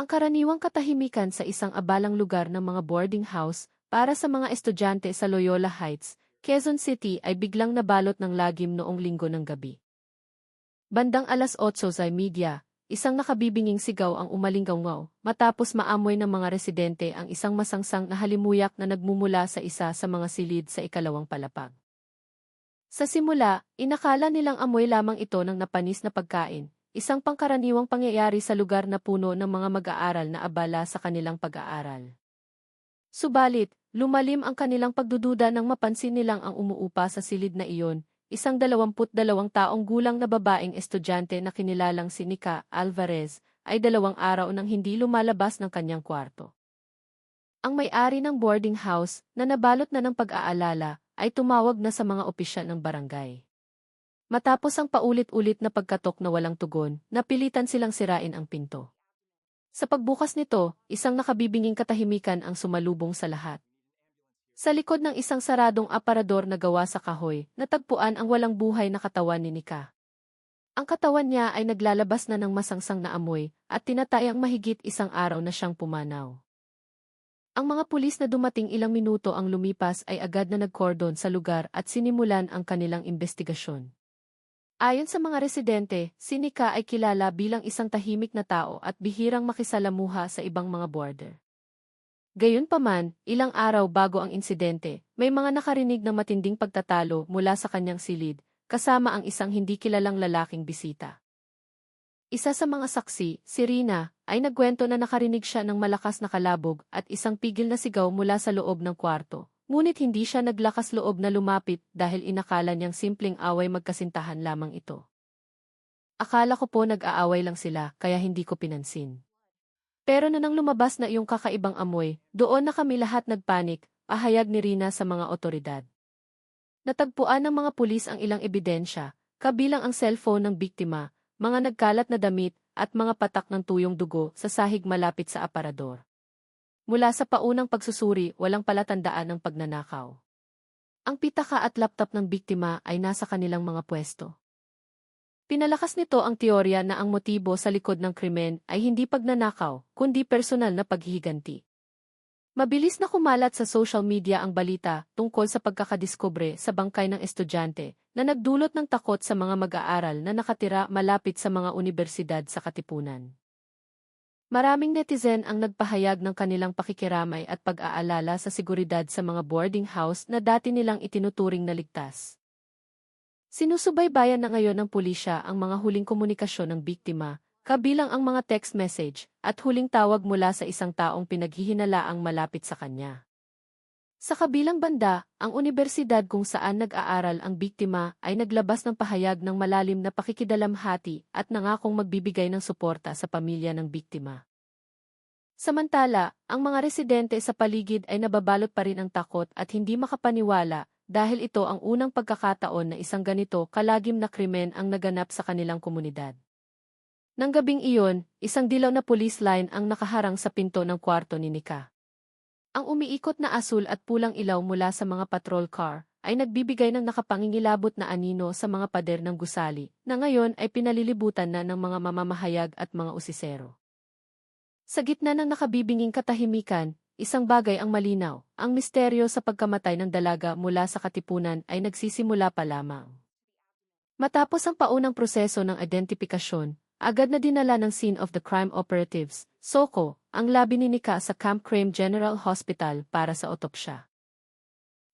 Pangkaraniwang katahimikan sa isang abalang lugar ng mga boarding house para sa mga estudyante sa Loyola Heights, Quezon City ay biglang nabalot ng lagim noong Linggo ng gabi. Bandang 8:30, isang nakabibinging sigaw ang umalinggaw matapos maamoy ng mga residente ang isang masangsang na halimuyak na nagmumula sa isa sa mga silid sa ikalawang palapag. Sa simula, inakala nilang amoy lamang ito ng napanis na pagkain, isang pangkaraniwang pangyayari sa lugar na puno ng mga mag-aaral na abala sa kanilang pag-aaral. Subalit, lumalim ang kanilang pagdududa nang mapansin nilang ang umuupa sa silid na iyon, isang 22 taong gulang na babaeng estudyante na kinilalang si Nika Alvarez, ay 2 araw nang hindi lumalabas ng kanyang kwarto. Ang may-ari ng boarding house, na nabalot na ng pag-aalala, ay tumawag na sa mga opisyal ng barangay. Matapos ang paulit-ulit na pagkatok na walang tugon, napilitan silang sirain ang pinto. Sa pagbukas nito, isang nakabibinging katahimikan ang sumalubong sa lahat. Sa likod ng isang saradong aparador na gawa sa kahoy, natagpuan ang walang buhay na katawan ni Nika. Ang katawan niya ay naglalabas na ng masangsang na amoy, at tinatayang mahigit 1 araw na siyang pumanaw. Ang mga pulis na dumating ilang minuto ang lumipas ay agad na nagkordon sa lugar at sinimulan ang kanilang investigasyon. Ayon sa mga residente, si Nika ay kilala bilang isang tahimik na tao at bihirang makisalamuha sa ibang mga boarder. Gayunpaman, ilang araw bago ang insidente, may mga nakarinig ng matinding pagtatalo mula sa kanyang silid, kasama ang isang hindi kilalang lalaking bisita. Isa sa mga saksi, si Rina, ay nagkwento na nakarinig siya ng malakas na kalabog at isang pigil na sigaw mula sa loob ng kwarto. Ngunit hindi siya naglakas loob na lumapit dahil inakala niyang simpleng away magkasintahan lamang ito. Akala ko po nag-aaway lang sila kaya hindi ko pinansin. Pero nang lumabas na iyong kakaibang amoy, doon na kami lahat nagpanik, pahayag ni Rina sa mga otoridad. Natagpuan ng mga pulis ang ilang ebidensya, kabilang ang cellphone ng biktima, mga nagkalat na damit, at mga patak ng tuyong dugo sa sahig malapit sa aparador. Mula sa paunang pagsusuri, walang palatandaan ng pagnanakaw. Ang pitaka at laptop ng biktima ay nasa kanilang mga pwesto. Pinalakas nito ang teorya na ang motibo sa likod ng krimen ay hindi pagnanakaw, kundi personal na paghihiganti. Mabilis na kumalat sa social media ang balita tungkol sa pagkakadiskubre sa bangkay ng estudyante na nagdulot ng takot sa mga mag-aaral na nakatira malapit sa mga universidad sa Katipunan. Maraming netizen ang nagpahayag ng kanilang pakikiramay at pag-aalala sa seguridad sa mga boarding house na dati nilang itinuturing na ligtas. Sinusubaybayan na ngayon ng pulisya ang mga huling komunikasyon ng biktima, kabilang ang mga text message at huling tawag mula sa isang taong pinaghihinalaang malapit sa kanya. Sa kabilang banda, ang universidad kung saan nag-aaral ang biktima ay naglabas ng pahayag ng malalim na pakikidalamhati at nangakong magbibigay ng suporta sa pamilya ng biktima. Samantala, ang mga residente sa paligid ay nababalot pa rin ang takot at hindi makapaniwala dahil ito ang unang pagkakataon na isang ganito kalagim na krimen ang naganap sa kanilang komunidad. Nang gabing iyon, isang dilaw na police line ang nakaharang sa pinto ng kwarto ni Nika. Ang umiikot na asul at pulang ilaw mula sa mga patrol car ay nagbibigay ng nakapangingilabot na anino sa mga pader ng gusali na ngayon ay pinalilibutan na ng mga mamamahayag at mga usisero. Sa gitna ng nakabibinging katahimikan, isang bagay ang malinaw, ang misteryo sa pagkamatay ng dalaga mula sa Katipunan ay nagsisimula pa lamang. Matapos ang paunang proseso ng identifikasyon, agad na dinala ng Scene of the Crime Operatives, SOCO, ang labi ni Nika sa Camp Crame General Hospital para sa otopsya.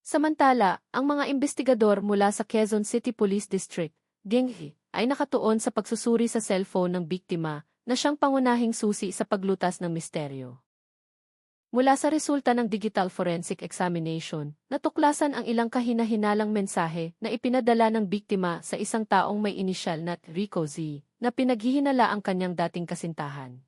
Samantala, ang mga investigador mula sa Quezon City Police District, GING, ay nakatuon sa pagsusuri sa cellphone ng biktima na siyang pangunahing susi sa paglutas ng misteryo. Mula sa resulta ng digital forensic examination, natuklasan ang ilang kahina-hinalang mensahe na ipinadala ng biktima sa isang taong may inisyal na Rico Z, na pinaghihinala ang kanyang dating kasintahan.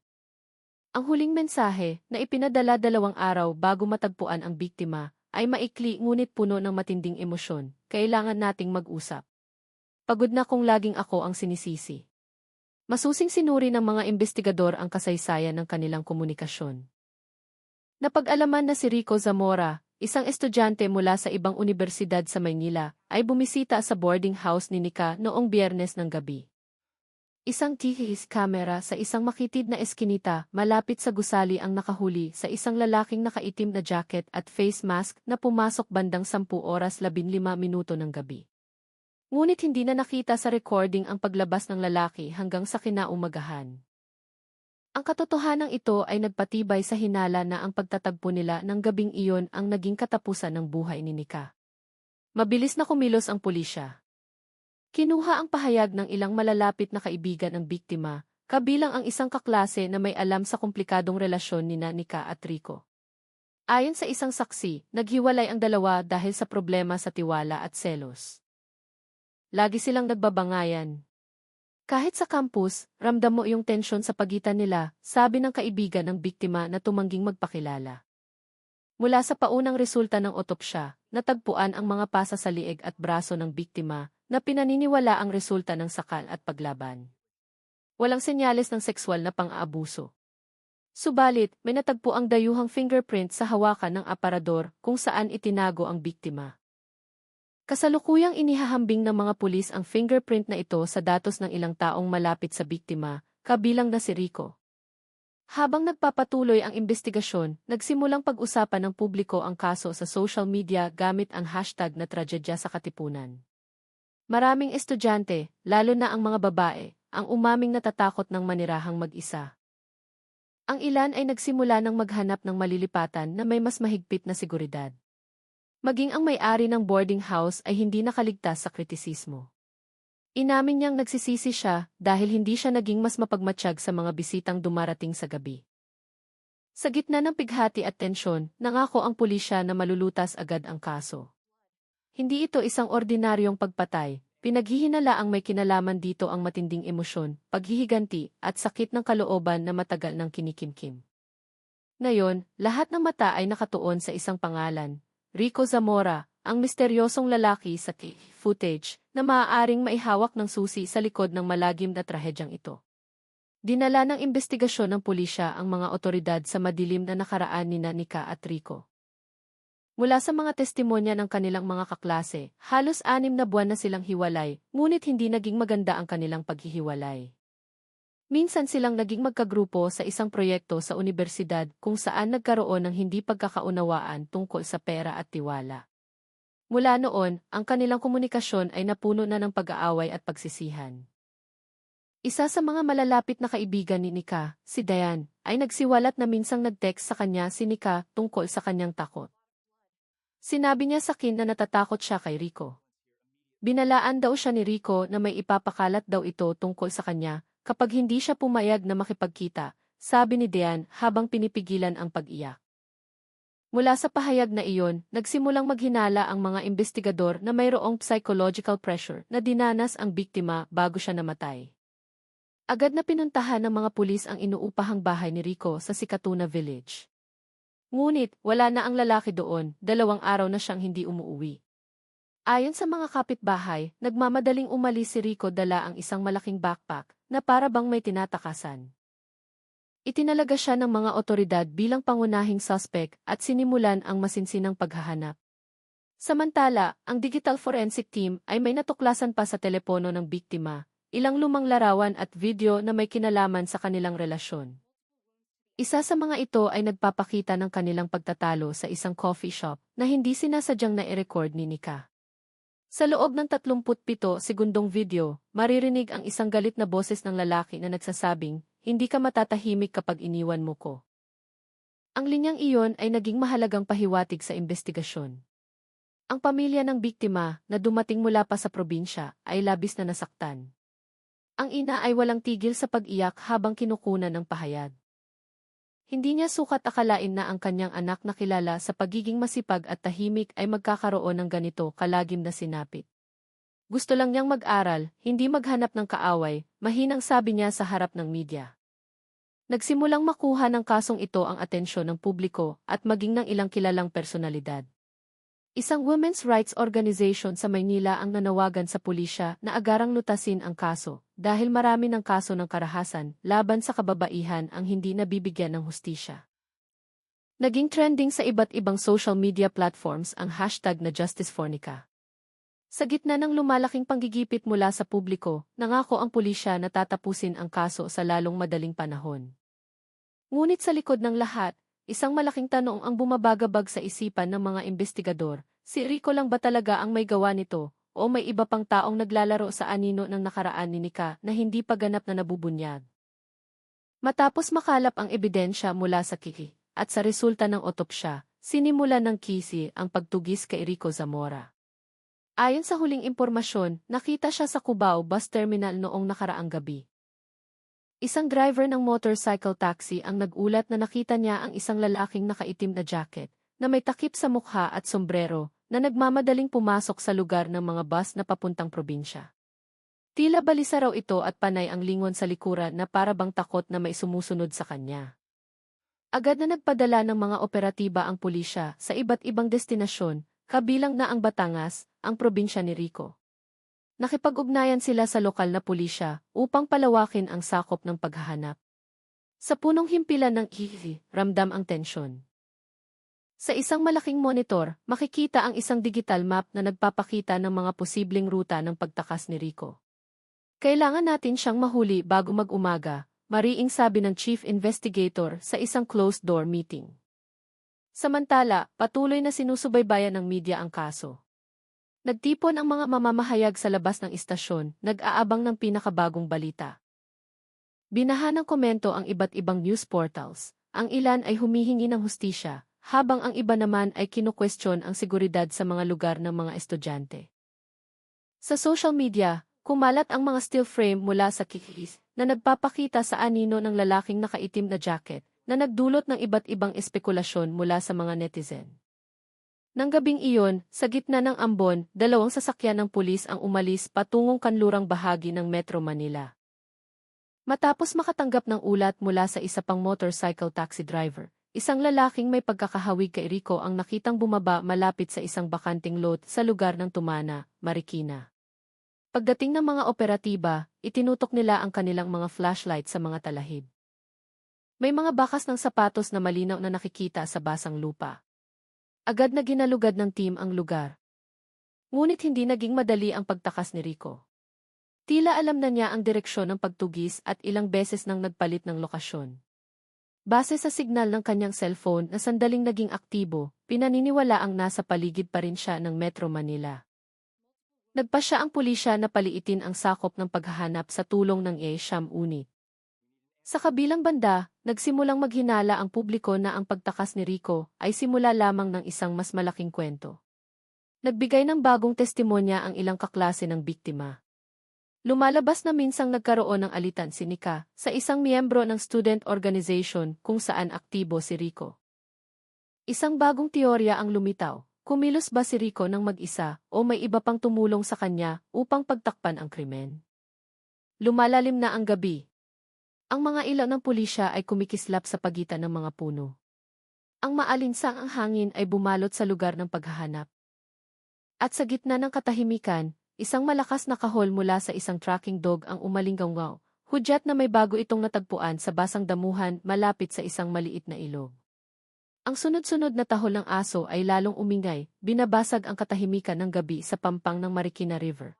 Ang huling mensahe, na ipinadala 2 araw bago matagpuan ang biktima, ay maikli ngunit puno ng matinding emosyon. Kailangan nating mag-usap. Pagod na kung laging ako ang sinisisi. Masusing sinuri ng mga investigador ang kasaysayan ng kanilang komunikasyon. Napag-alaman na si Rico Zamora, isang estudyante mula sa ibang universidad sa Maynila, ay bumisita sa boarding house ni Nika noong Biyernes ng gabi. Isang THS camera sa isang makitid na eskinita malapit sa gusali ang nakahuli sa isang lalaking nakaitim na jacket at face mask na pumasok bandang 10:15 ng gabi. Ngunit hindi na nakita sa recording ang paglabas ng lalaki hanggang sa kinaumagahan. Ang katotohanan ito ay nagpatibay sa hinala na ang pagtatagpo nila ng gabing iyon ang naging katapusan ng buhay ni Nika. Mabilis na kumilos ang pulisya. Kinuha ang pahayag ng ilang malalapit na kaibigan ng biktima, kabilang ang isang kaklase na may alam sa komplikadong relasyon ni Nika at Rico. Ayon sa isang saksi, naghiwalay ang dalawa dahil sa problema sa tiwala at selos. Lagi silang nagbabangayan. Kahit sa campus, ramdam mo yung tensyon sa pagitan nila, sabi ng kaibigan ng biktima na tumangging magpakilala. Mula sa paunang resulta ng otopsya, natagpuan ang mga pasa sa liig at braso ng biktima, na pinaniniwala ang resulta ng sakal at paglaban. Walang senyales ng sexual na pang-aabuso. Subalit, may natagpo ang dayuhang fingerprint sa hawakan ng aparador kung saan itinago ang biktima. Kasalukuyang inihahambing ng mga pulis ang fingerprint na ito sa datos ng ilang taong malapit sa biktima, kabilang na si Rico. Habang nagpapatuloy ang investigasyon, nagsimulang pag-usapan ng publiko ang kaso sa social media gamit ang hashtag na tragedya sa Katipunan. Maraming estudyante, lalo na ang mga babae, ang umaming natatakot ng manirahang mag-isa. Ang ilan ay nagsimula ng maghanap ng malilipatan na may mas mahigpit na seguridad. Maging ang may-ari ng boarding house ay hindi nakaligtas sa kritisismo. Inamin niyang nagsisisi siya dahil hindi siya naging mas mapagmatsyag sa mga bisitang dumarating sa gabi. Sa gitna ng pighati at tensyon, nangako ang pulisya na malulutas agad ang kaso. Hindi ito isang ordinaryong pagpatay, pinaghihinalaang may kinalaman dito ang matinding emosyon, paghihiganti, at sakit ng kalooban na matagal nang kinikimkim. Ngayon, lahat ng mata ay nakatuon sa isang pangalan, Rico Zamora, ang misteryosong lalaki sa footage na maaaring maihawak ng susi sa likod ng malagim na trahedyang ito. Dinala ng investigasyon ng pulisya ang mga otoridad sa madilim na nakaraan ni Nika at Rico. Mula sa mga testimonya ng kanilang mga kaklase, halos 6 na buwan na silang hiwalay, ngunit hindi naging maganda ang kanilang paghihiwalay. Minsan silang naging magkagrupo sa isang proyekto sa unibersidad kung saan nagkaroon ng hindi pagkakaunawaan tungkol sa pera at tiwala. Mula noon, ang kanilang komunikasyon ay napuno na ng pag-aaway at pagsisihan. Isa sa mga malalapit na kaibigan ni Nika, si Diane, ay nagsiwalat na minsang nag-text sa kanya si Nika tungkol sa kanyang takot. Sinabi niya sa akin na natatakot siya kay Rico. Binalaan daw siya ni Rico na may ipapakalat daw ito tungkol sa kanya kapag hindi siya pumayag na makipagkita, sabi ni Diane habang pinipigilan ang pag-iyak. Mula sa pahayag na iyon, nagsimulang maghinala ang mga investigador na mayroong psychological pressure na dinanas ang biktima bago siya namatay. Agad na pinuntahan ng mga pulis ang inuupahang bahay ni Rico sa Sikatuna Village. Ngunit, wala na ang lalaki doon, 2 araw na siyang hindi umuuwi. Ayon sa mga kapitbahay, nagmamadaling umalis si Rico dala ang isang malaking backpack na para bang may tinatakasan. Itinalaga siya ng mga otoridad bilang pangunahing suspect at sinimulan ang masinsinang paghahanap. Samantala, ang digital forensic team ay may natuklasan pa sa telepono ng biktima, ilang lumang larawan at video na may kinalaman sa kanilang relasyon. Isa sa mga ito ay nagpapakita ng kanilang pagtatalo sa isang coffee shop na hindi sinasadyang na-record ni Nika. Sa loob ng 37 segundong video, maririnig ang isang galit na boses ng lalaki na nagsasabing, "Hindi ka matatahimik kapag iniwan mo ko." Ang linyang iyon ay naging mahalagang pahiwatig sa investigasyon. Ang pamilya ng biktima, na dumating mula pa sa probinsya, ay labis na nasaktan. Ang ina ay walang tigil sa pag-iyak habang kinukunan ng pahayag. Hindi niya sukat akalain na ang kanyang anak na kilala sa pagiging masipag at tahimik ay magkakaroon ng ganito kalagim na sinapit. Gusto lang niyang mag-aral, hindi maghanap ng kaaway, mahinang sabi niya sa harap ng media. Nagsimulang makuha ng kasong ito ang atensyon ng publiko at maging ng ilang kilalang personalidad. Isang women's rights organization sa Maynila ang nanawagan sa pulisya na agarang lutasin ang kaso dahil marami ng kaso ng karahasan laban sa kababaihan ang hindi nabibigyan ng hustisya. Naging trending sa iba't ibang social media platforms ang hashtag na Justice for Nika. Sa gitna ng lumalaking panggigipit mula sa publiko, nangako ang pulisya na tatapusin ang kaso sa lalong madaling panahon. Ngunit sa likod ng lahat, isang malaking tanong ang bumabagabag sa isipan ng mga investigador, si Rico lang ba talaga ang may gawa nito, o may iba pang taong naglalaro sa anino ng nakaraan ni Nika na hindi pa ganap na nabubunyag? Matapos makalap ang ebidensya mula sa Kiki, at sa resulta ng otopsya, sinimulan ng Kisi ang pagtugis kay Rico Zamora. Ayon sa huling impormasyon, nakita siya sa Cubao Bus Terminal noong nakaraang gabi. Isang driver ng motorcycle taxi ang nagulat na nakita niya ang isang lalaking nakaitim na jacket, na may takip sa mukha at sombrero, na nagmamadaling pumasok sa lugar ng mga bus na papuntang probinsya. Tila balisa raw ito at panay ang lingon sa likuran na para bang takot na may sumusunod sa kanya. Agad na nagpadala ng mga operatiba ang pulisya sa iba't ibang destinasyon, kabilang na ang Batangas, ang probinsya ni Rico. Nakipag-ugnayan sila sa lokal na pulisya upang palawakin ang sakop ng paghahanap. Sa punong himpilan ng Kiki, ramdam ang tensyon. Sa isang malaking monitor, makikita ang isang digital map na nagpapakita ng mga posibleng ruta ng pagtakas ni Rico. Kailangan natin siyang mahuli bago mag-umaga, mariing sabi ng chief investigator sa isang closed-door meeting. Samantala, patuloy na sinusubaybayan ng media ang kaso. Nagtipon ang mga mamamahayag sa labas ng istasyon, nag-aabang ng pinakabagong balita. Binaha ng komento ang iba't ibang news portals, ang ilan ay humihingi ng hustisya, habang ang iba naman ay kinukwestiyon ang seguridad sa mga lugar ng mga estudyante. Sa social media, kumalat ang mga still frame mula sa Kikis na nagpapakita sa anino ng lalaking nakaitim na jacket, na nagdulot ng iba't ibang espekulasyon mula sa mga netizen. Nang gabing iyon, sa gitna ng ambon, 2 sasakyan ng pulis ang umalis patungong kanlurang bahagi ng Metro Manila. Matapos makatanggap ng ulat mula sa isa pang motorcycle taxi driver, isang lalaking may pagkakahawig kay Rico ang nakitang bumaba malapit sa isang bakanting lot sa lugar ng Tumana, Marikina. Pagdating ng mga operatiba, itinutok nila ang kanilang mga flashlight sa mga talahib. May mga bakas ng sapatos na malinaw na nakikita sa basang lupa. Agad na ginalugad ng team ang lugar. Ngunit hindi naging madali ang pagtakas ni Rico. Tila alam na niya ang direksyon ng pagtugis at ilang beses nang nagpalit ng lokasyon. Base sa signal ng kanyang cellphone na sandaling naging aktibo, pinaniniwala ang nasa paligid pa rin siya ng Metro Manila. Nagpasya ang pulisya na paliitin ang sakop ng paghahanap sa tulong ng Siyam unit. Sa kabilang banda, nagsimulang maghinala ang publiko na ang pagtakas ni Rico ay simula lamang ng isang mas malaking kwento. Nagbigay ng bagong testimonya ang ilang kaklase ng biktima. Lumalabas na minsang nagkaroon ng alitan si Nika sa isang miyembro ng student organization kung saan aktibo si Rico. Isang bagong teorya ang lumitaw, kumilos ba si Rico ng mag-isa o may iba pang tumulong sa kanya upang pagtakpan ang krimen? Lumalalim na ang gabi. Ang mga ilaw ng pulisya ay kumikislap sa pagitan ng mga puno. Ang maalinsang ang hangin ay bumalot sa lugar ng paghahanap. At sa gitna ng katahimikan, isang malakas na kahol mula sa isang tracking dog ang umalinggaw, hudyat na may bago itong natagpuan sa basang damuhan malapit sa isang maliit na ilog. Ang sunod-sunod na tahol ng aso ay lalong umingay, binabasag ang katahimikan ng gabi sa pampang ng Marikina River.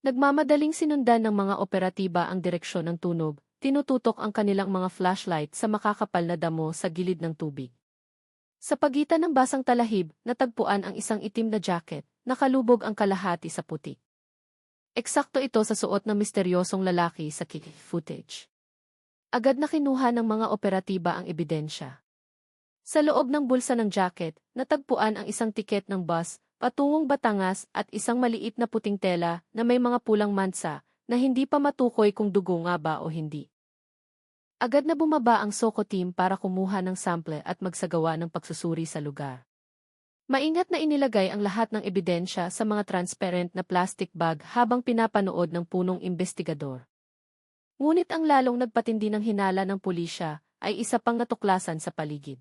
Nagmamadaling sinundan ng mga operatiba ang direksyon ng tunog, tinututok ang kanilang mga flashlight sa makakapal na damo sa gilid ng tubig. Sa pagitan ng basang talahib, natagpuan ang isang itim na jacket, nakalubog ang kalahati sa putik. Eksakto ito sa suot ng misteryosong lalaki sa footage. Agad na kinuha ng mga operatiba ang ebidensya. Sa loob ng bulsa ng jacket, natagpuan ang isang tiket ng bus, patungong Batangas at isang maliit na puting tela na may mga pulang mansa na hindi pa matukoy kung dugo nga ba o hindi. Agad na bumaba ang SOCO team para kumuha ng sample at magsagawa ng pagsusuri sa lugar. Maingat na inilagay ang lahat ng ebidensya sa mga transparent na plastic bag habang pinapanood ng punong investigador. Ngunit ang lalong nagpatindi ng hinala ng pulisya ay isa pang natuklasan sa paligid.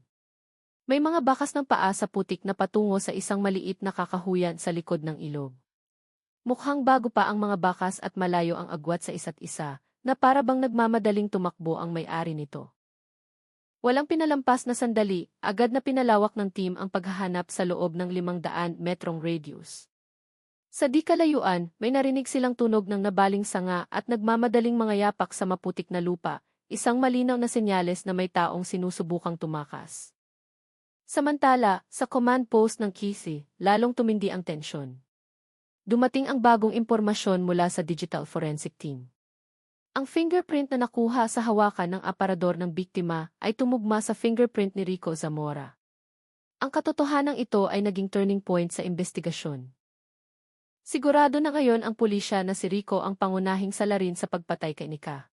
May mga bakas ng paa sa putik na patungo sa isang maliit na kakahuyan sa likod ng ilog. Mukhang bago pa ang mga bakas at malayo ang agwat sa isa't isa, na para bang nagmamadaling tumakbo ang may-ari nito. Walang pinalampas na sandali, agad na pinalawak ng team ang paghahanap sa loob ng 500 metrong radius. Sa di kalayuan, may narinig silang tunog ng nabaling sanga at nagmamadaling mga yapak sa maputik na lupa, isang malinaw na senyales na may taong sinusubukang tumakas. Samantala, sa command post ng Kisi, lalong tumindi ang tensyon. Dumating ang bagong impormasyon mula sa digital forensic team. Ang fingerprint na nakuha sa hawakan ng aparador ng biktima ay tumugma sa fingerprint ni Rico Zamora. Ang katotohanan ito ay naging turning point sa investigasyon. Sigurado na ngayon ang pulisya na si Rico ang pangunahing salarin sa pagpatay kay Nika.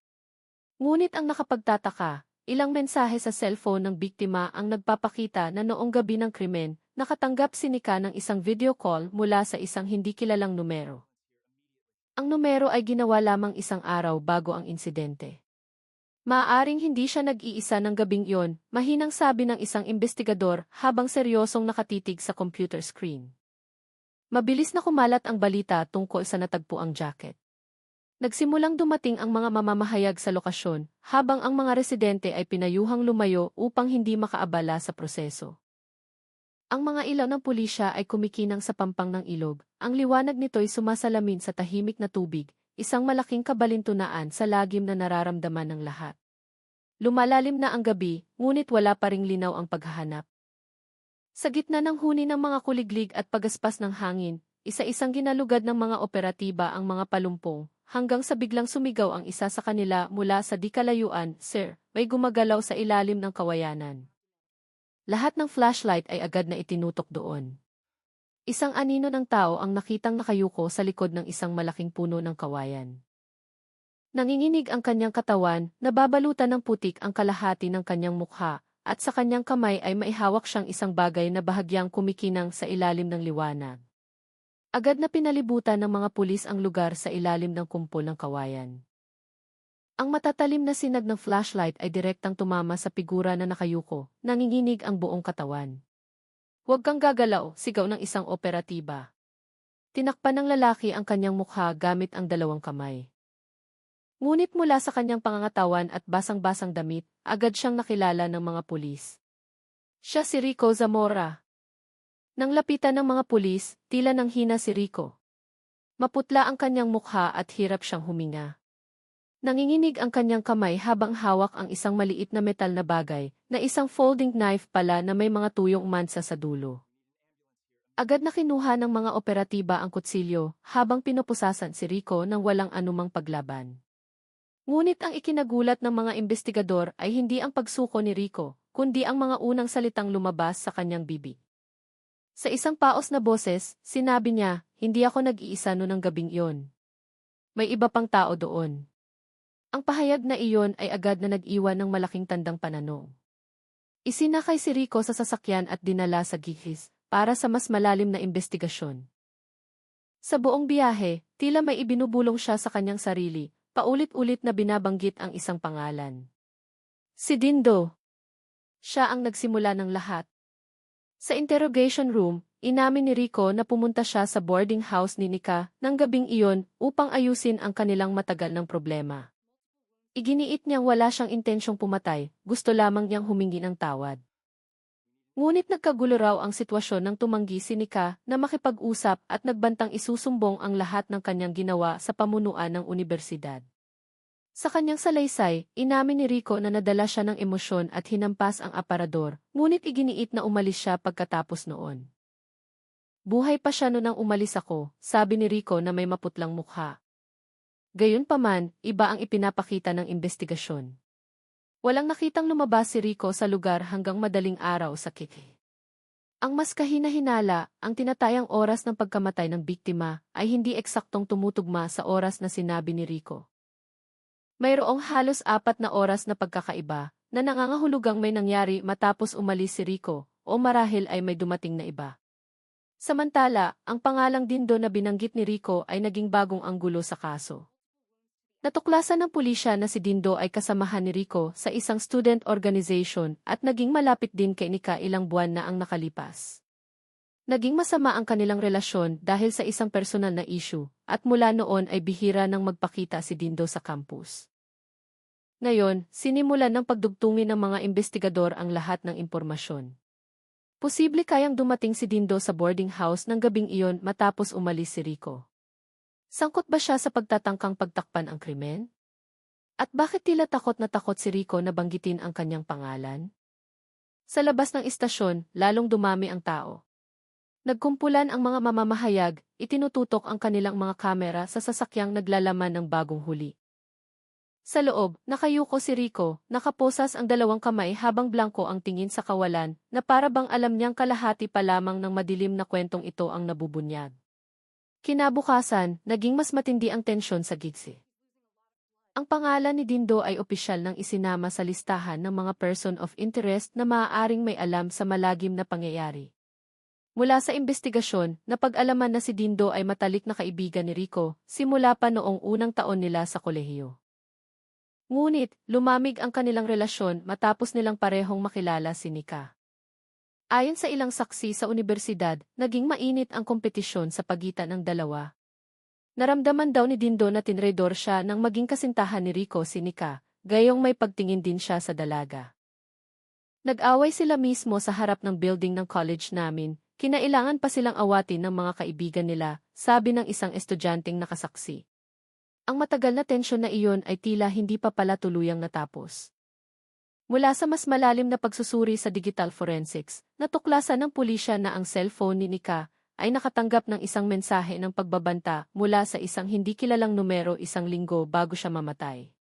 Ngunit ang nakapagtataka, ilang mensahe sa cellphone ng biktima ang nagpapakita na noong gabi ng krimen, nakatanggap si Nika ng isang video call mula sa isang hindi kilalang numero. Ang numero ay ginawa lamang isang araw bago ang insidente. Maaaring hindi siya nag-iisa ng gabing iyon, mahinang sabi ng isang investigador habang seryosong nakatitig sa computer screen. Mabilis na kumalat ang balita tungkol sa natagpuang jacket. Nagsimulang dumating ang mga mamamahayag sa lokasyon, habang ang mga residente ay pinayuhang lumayo upang hindi makaabala sa proseso. Ang mga ilaw ng pulisya ay kumikinang sa pampang ng ilog, ang liwanag nito'y sumasalamin sa tahimik na tubig, isang malaking kabalintunaan sa lagim na nararamdaman ng lahat. Lumalalim na ang gabi, ngunit wala pa ring linaw ang paghahanap. Sa gitna ng huni ng mga kuliglig at pagaspas ng hangin, isa-isang ginalugad ng mga operatiba ang mga palumpong, hanggang sa biglang sumigaw ang isa sa kanila mula sa di kalayuan, "Sir, may gumagalaw sa ilalim ng kawayanan." Lahat ng flashlight ay agad na itinutok doon. Isang anino ng tao ang nakitang nakayuko sa likod ng isang malaking puno ng kawayan. Nanginginig ang kanyang katawan, nababalutan ng putik ang kalahati ng kanyang mukha, at sa kanyang kamay ay maihawak siyang isang bagay na bahagyang kumikinang sa ilalim ng liwanag. Agad na pinalibutan ng mga pulis ang lugar sa ilalim ng kumpol ng kawayan. Ang matatalim na sinag ng flashlight ay direktang tumama sa figura na nakayuko, nanginginig ang buong katawan. "Huwag kang gagalaw," sigaw ng isang operatiba. Tinakpan ng lalaki ang kanyang mukha gamit ang dalawang kamay. Ngunit mula sa kanyang pangangatawan at basang-basang damit, agad siyang nakilala ng mga pulis. Siya si Rico Zamora. Nang lapitan ng mga pulis, tila nang hina si Rico. Maputla ang kanyang mukha at hirap siyang huminga. Nanginginig ang kanyang kamay habang hawak ang isang maliit na metal na bagay, na isang folding knife pala na may mga tuyong mansa sa dulo. Agad na kinuha ng mga operatiba ang kutsilyo, habang pinupusasan si Rico ng walang anumang paglaban. Ngunit ang ikinagulat ng mga investigador ay hindi ang pagsuko ni Rico, kundi ang mga unang salitang lumabas sa kanyang bibig. Sa isang paos na boses, sinabi niya, "Hindi ako nag-iisa noon ng gabing iyon. May iba pang tao doon." Ang pahayag na iyon ay agad na nag-iwan ng malaking tandang pananong. Isinakay si Rico sa sasakyan at dinala sa gihis para sa mas malalim na investigasyon. Sa buong biyahe, tila may ibinubulong siya sa kanyang sarili, paulit-ulit na binabanggit ang isang pangalan. Si Dindo. Siya ang nagsimula ng lahat. Sa interrogation room, inamin ni Rico na pumunta siya sa boarding house ni Nika ng gabing iyon upang ayusin ang kanilang matagal ng problema. Iginiit niyang wala siyang intensyong pumatay, gusto lamang niyang humingi ng tawad. Ngunit nagkagulo raw ang sitwasyon nang tumanggi si Nika na makipag-usap at nagbantang isusumbong ang lahat ng kanyang ginawa sa pamunuan ng unibersidad. Sa kanyang salaysay, inamin ni Rico na nadala siya ng emosyon at hinampas ang aparador, ngunit iginiit na umalis siya pagkatapos noon. "Buhay pa siya noon nang umalis ako," sabi ni Rico na may maputlang mukha. Gayunpaman, iba ang ipinapakita ng investigasyon. Walang nakitang lumabas si Rico sa lugar hanggang madaling araw sa Kiki. Ang mas kahina-hinala, ang tinatayang oras ng pagkamatay ng biktima ay hindi eksaktong tumutugma sa oras na sinabi ni Rico. Mayroong halos 4 na oras na pagkakaiba na nangangahulugang may nangyari matapos umalis si Rico o marahil ay may dumating na iba. Samantala, ang pangalang Dindo na binanggit ni Rico ay naging bagong anggulo sa kaso. Natuklasan ng pulisya na si Dindo ay kasamahan ni Rico sa isang student organization at naging malapit din kay Nika ilang buwan na ang nakalipas. Naging masama ang kanilang relasyon dahil sa isang personal na issue, at mula noon ay bihira nang magpakita si Dindo sa campus. Ngayon, sinimulan ng pagdugtungin ng mga investigador ang lahat ng impormasyon. Posible kayang dumating si Dindo sa boarding house ng gabing iyon matapos umalis si Rico. Sangkot ba siya sa pagtatangkang pagtakpan ang krimen? At bakit tila takot na takot si Rico na banggitin ang kanyang pangalan? Sa labas ng istasyon, lalong dumami ang tao. Nagkumpulan ang mga mamamahayag, itinututok ang kanilang mga kamera sa sasakyang naglalaman ng bagong huli. Sa loob, nakayuko si Rico, nakaposas ang dalawang kamay habang blanko ang tingin sa kawalan, na para bang alam niyang kalahati pa lamang ng madilim na kwentong ito ang nabubunyag. Kinabukasan, naging mas matindi ang tensyon sa gigsi. Ang pangalan ni Dindo ay opisyal nang isinama sa listahan ng mga person of interest na maaaring may alam sa malagim na pangyayari. Mula sa investigasyon, napag-alaman na si Dindo ay matalik na kaibigan ni Rico, simula pa noong unang taon nila sa kolehiyo. Ngunit, lumamig ang kanilang relasyon matapos nilang parehong makilala si Nika. Ayon sa ilang saksi sa unibersidad, naging mainit ang kompetisyon sa pagitan ng dalawa. Naramdaman daw ni Dindo na tinredor siya nang maging kasintahan ni Rico si Nika, gayong may pagtingin din siya sa dalaga. Nag-away sila mismo sa harap ng building ng college namin, kinailangan pa silang awatin ng mga kaibigan nila, sabi ng isang estudyanteng nakasaksi. Ang matagal na tensyon na iyon ay tila hindi pa pala tuluyang natapos. Mula sa mas malalim na pagsusuri sa digital forensics, natuklasan ng pulisya na ang cellphone ni Nika ay nakatanggap ng isang mensahe ng pagbabanta mula sa isang hindi kilalang numero isang linggo bago siya mamatay.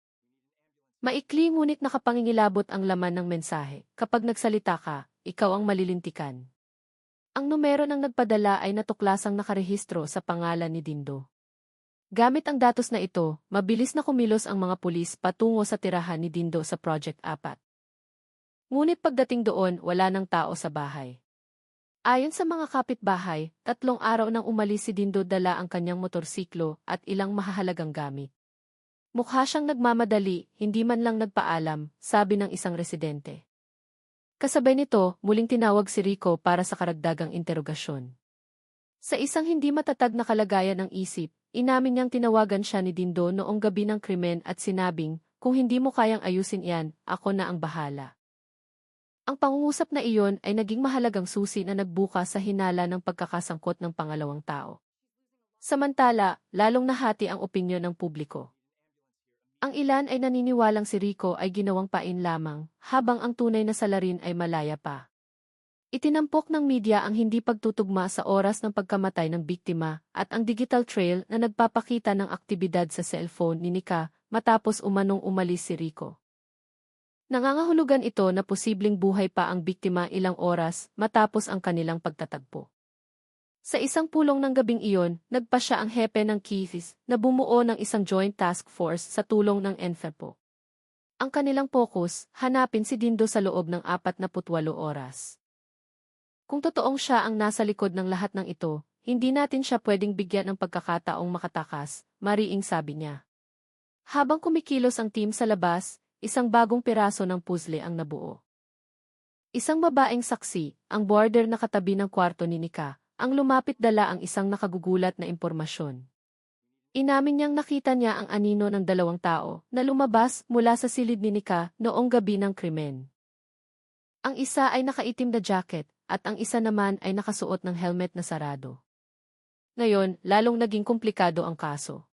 Maikli ngunit nakapangingilabot ang laman ng mensahe. Kapag nagsalita ka, ikaw ang malilintikan. Ang numero ng nagpadala ay natuklasang nakarehistro sa pangalan ni Dindo. Gamit ang datos na ito, mabilis na kumilos ang mga pulis patungo sa tirahan ni Dindo sa Project 4. Ngunit pagdating doon, wala nang tao sa bahay. Ayon sa mga kapitbahay, 3 araw nang umalis si Dindo dala ang kanyang motorsiklo at ilang mahahalagang gamit. Mukha siyang nagmamadali, hindi man lang nagpaalam, sabi ng isang residente. Kasabay nito, muling tinawag si Rico para sa karagdagang interogasyon. Sa isang hindi matatag na kalagayan ng isip, inamin niyang tinawagan siya ni Dindo noong gabi ng krimen at sinabing, kung hindi mo kayang ayusin iyan, ako na ang bahala. Ang pangungusap na iyon ay naging mahalagang susi na nagbuka sa hinala ng pagkakasangkot ng pangalawang tao. Samantala, lalong nahati ang opinyon ng publiko. Ang ilan ay naniniwalang si Rico ay ginawang pain lamang, habang ang tunay na salarin ay malaya pa. Itinampok ng media ang hindi pagtutugma sa oras ng pagkamatay ng biktima at ang digital trail na nagpapakita ng aktibidad sa cellphone ni Nika matapos umanong umalis si Rico. Nangangahulugan ito na posibleng buhay pa ang biktima ilang oras matapos ang kanilang pagtatagpo. Sa isang pulong ng gabing iyon, nagpa siya ang hepe ng Keithis na bumuo ng isang joint task force sa tulong ng NFEPO. Ang kanilang focus, hanapin si Dindo sa loob ng 48 oras. Kung totoong siya ang nasa likod ng lahat ng ito, hindi natin siya pwedeng bigyan ng pagkakataong makatakas, mariing sabi niya. Habang kumikilos ang team sa labas, isang bagong piraso ng puzzle ang nabuo. Isang babaeng saksi, ang boarder na katabi ng kwarto ni Nika, ang lumapit dala ang isang nakagugulat na impormasyon. Inamin niyang nakita niya ang anino ng 2 tao na lumabas mula sa silid ni Nika noong gabi ng krimen. Ang isa ay nakaitim na jacket, at ang isa naman ay nakasuot ng helmet na sarado. Ngayon, lalong naging komplikado ang kaso.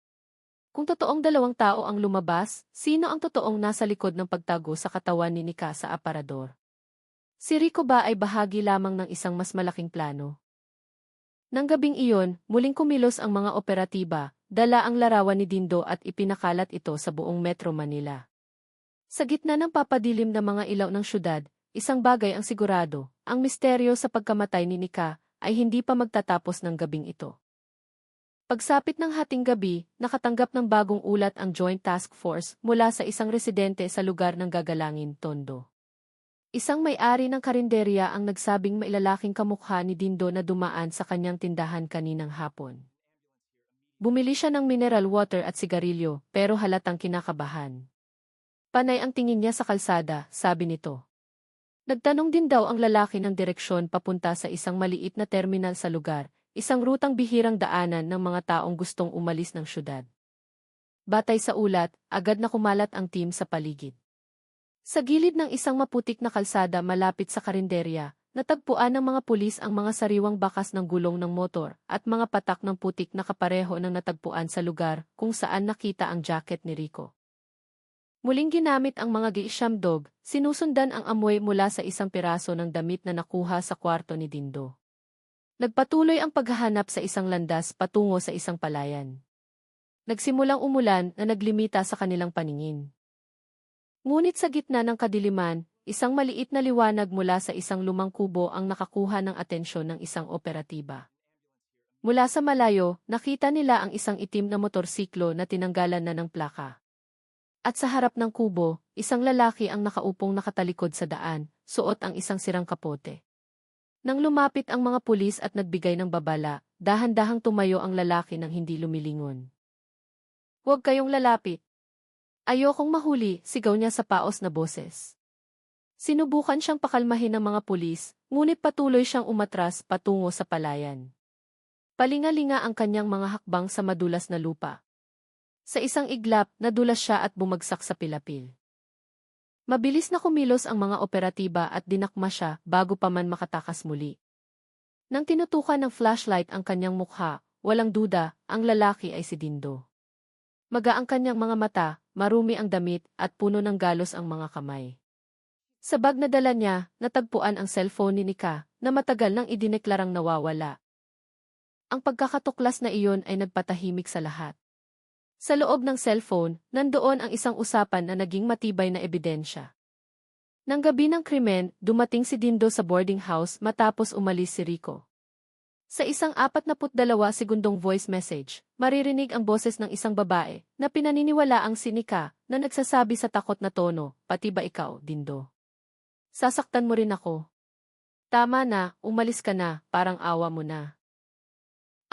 Kung totoong 2 tao ang lumabas, sino ang totoong nasa likod ng pagtago sa katawan ni Nika sa aparador? Si Rico ba ay bahagi lamang ng isang mas malaking plano? Nang gabing iyon, muling kumilos ang mga operatiba, dala ang larawan ni Dindo at ipinakalat ito sa buong Metro Manila. Sa gitna ng papadilim na mga ilaw ng syudad, isang bagay ang sigurado, ang misteryo sa pagkamatay ni Nika ay hindi pa magtatapos ng gabing ito. Pagsapit ng hating gabi, nakatanggap ng bagong ulat ang Joint Task Force mula sa isang residente sa lugar ng gagalangin, Tondo. Isang may-ari ng karinderya ang nagsabing may lalaking kamukha ni Dindo na dumaan sa kanyang tindahan kaninang hapon. Bumili siya ng mineral water at sigarilyo, pero halatang kinakabahan. Panay ang tingin niya sa kalsada, sabi nito. Nagtanong din daw ang lalaki ng direksyon papunta sa isang maliit na terminal sa lugar, isang rutang bihirang daanan ng mga taong gustong umalis ng syudad. Batay sa ulat, agad na kumalat ang team sa paligid. Sa gilid ng isang maputik na kalsada malapit sa karinderya, natagpuan ng mga pulis ang mga sariwang bakas ng gulong ng motor at mga patak ng putik na kapareho ng natagpuan sa lugar kung saan nakita ang jacket ni Rico. Muling ginamit ang mga geisham dog, sinusundan ang amoy mula sa isang piraso ng damit na nakuha sa kwarto ni Dindo. Nagpatuloy ang paghahanap sa isang landas patungo sa isang palayan. Nagsimulang umulan na naglimita sa kanilang paningin. Ngunit sa gitna ng kadiliman, isang maliit na liwanag mula sa isang lumang kubo ang nakakuha ng atensyon ng isang operatiba. Mula sa malayo, nakita nila ang isang itim na motorsiklo na tinanggalan na ng plaka. At sa harap ng kubo, isang lalaki ang nakaupong nakatalikod sa daan, suot ang isang sirang kapote. Nang lumapit ang mga pulis at nagbigay ng babala, dahan-dahang tumayo ang lalaki nang hindi lumilingon. "Huwag kayong lalapit. Ayokong mahuli," sigaw niya sa paos na boses. Sinubukan siyang pakalmahin ng mga pulis, ngunit patuloy siyang umatras patungo sa palayan. Palingalinga ang kanyang mga hakbang sa madulas na lupa. Sa isang iglap, nadulas siya at bumagsak sa pilapil. Mabilis na kumilos ang mga operatiba at dinakma siya bago pa man makatakas muli. Nang tinutukan ng flashlight ang kanyang mukha, walang duda, ang lalaki ay si Dindo. Maga ang kanyang mga mata, marumi ang damit at puno ng galos ang mga kamay. Sa bag na dala niya, natagpuan ang cellphone ni Nika na matagal nang idineklarang nawawala. Ang pagkakatuklas na iyon ay nagpatahimik sa lahat. Sa loob ng cellphone, nandoon ang isang usapan na naging matibay na ebidensya. Nang gabi ng krimen, dumating si Dindo sa boarding house matapos umalis si Rico. Sa isang 42 segundong voice message, maririnig ang boses ng isang babae na pinaniniwalaang si Nika na nagsasabi sa takot na tono, "Pati ba ikaw, Dindo? Sasaktan mo rin ako. Tama na, umalis ka na, parang awa mo na."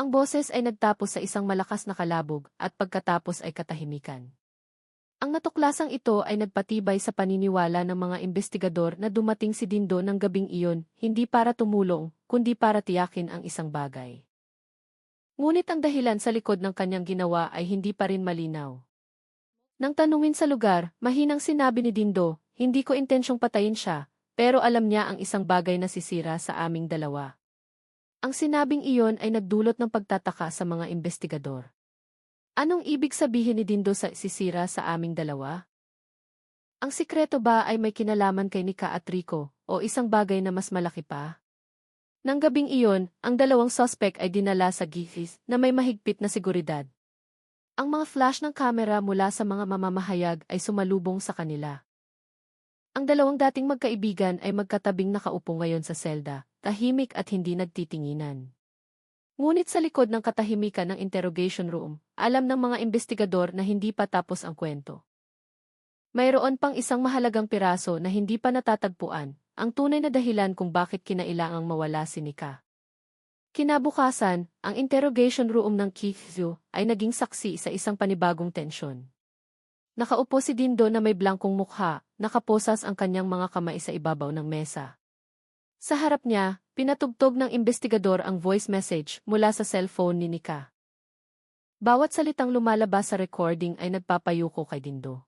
Ang boses ay nagtapos sa isang malakas na kalabog at pagkatapos ay katahimikan. Ang natuklasang ito ay nagpatibay sa paniniwala ng mga investigador na dumating si Dindo ng gabing iyon hindi para tumulong, kundi para tiyakin ang isang bagay. Ngunit ang dahilan sa likod ng kanyang ginawa ay hindi pa rin malinaw. Nang tanungin sa lugar, mahinang sinabi ni Dindo, "Hindi ko intensyong patayin siya, pero alam niya ang isang bagay na sisira sa aming dalawa." Ang sinabing iyon ay nagdulot ng pagtataka sa mga investigador. Anong ibig sabihin ni Dindo sa sisira sa aming dalawa? Ang sikreto ba ay may kinalaman kay Nika at Rico o isang bagay na mas malaki pa? Nang gabing iyon, ang dalawang suspect ay dinala sa gihis na may mahigpit na seguridad. Ang mga flash ng kamera mula sa mga mamamahayag ay sumalubong sa kanila. Ang dalawang dating magkaibigan ay magkatabing nakaupo ngayon sa selda, tahimik at hindi nagtitinginan. Ngunit sa likod ng katahimikan ng interrogation room, alam ng mga investigador na hindi pa tapos ang kwento. Mayroon pang isang mahalagang piraso na hindi pa natatagpuan, ang tunay na dahilan kung bakit kinailangang mawala si Nika. Kinabukasan, ang interrogation room ng Keith ay naging saksi sa isang panibagong tensyon. Nakaupo si Dindo na may blangkong mukha, nakaposas ang kanyang mga kamay sa ibabaw ng mesa. Sa harap niya, pinatugtog ng investigador ang voice message mula sa cellphone ni Nika. Bawat salitang lumalabas sa recording ay nagpapayuko kay Dindo.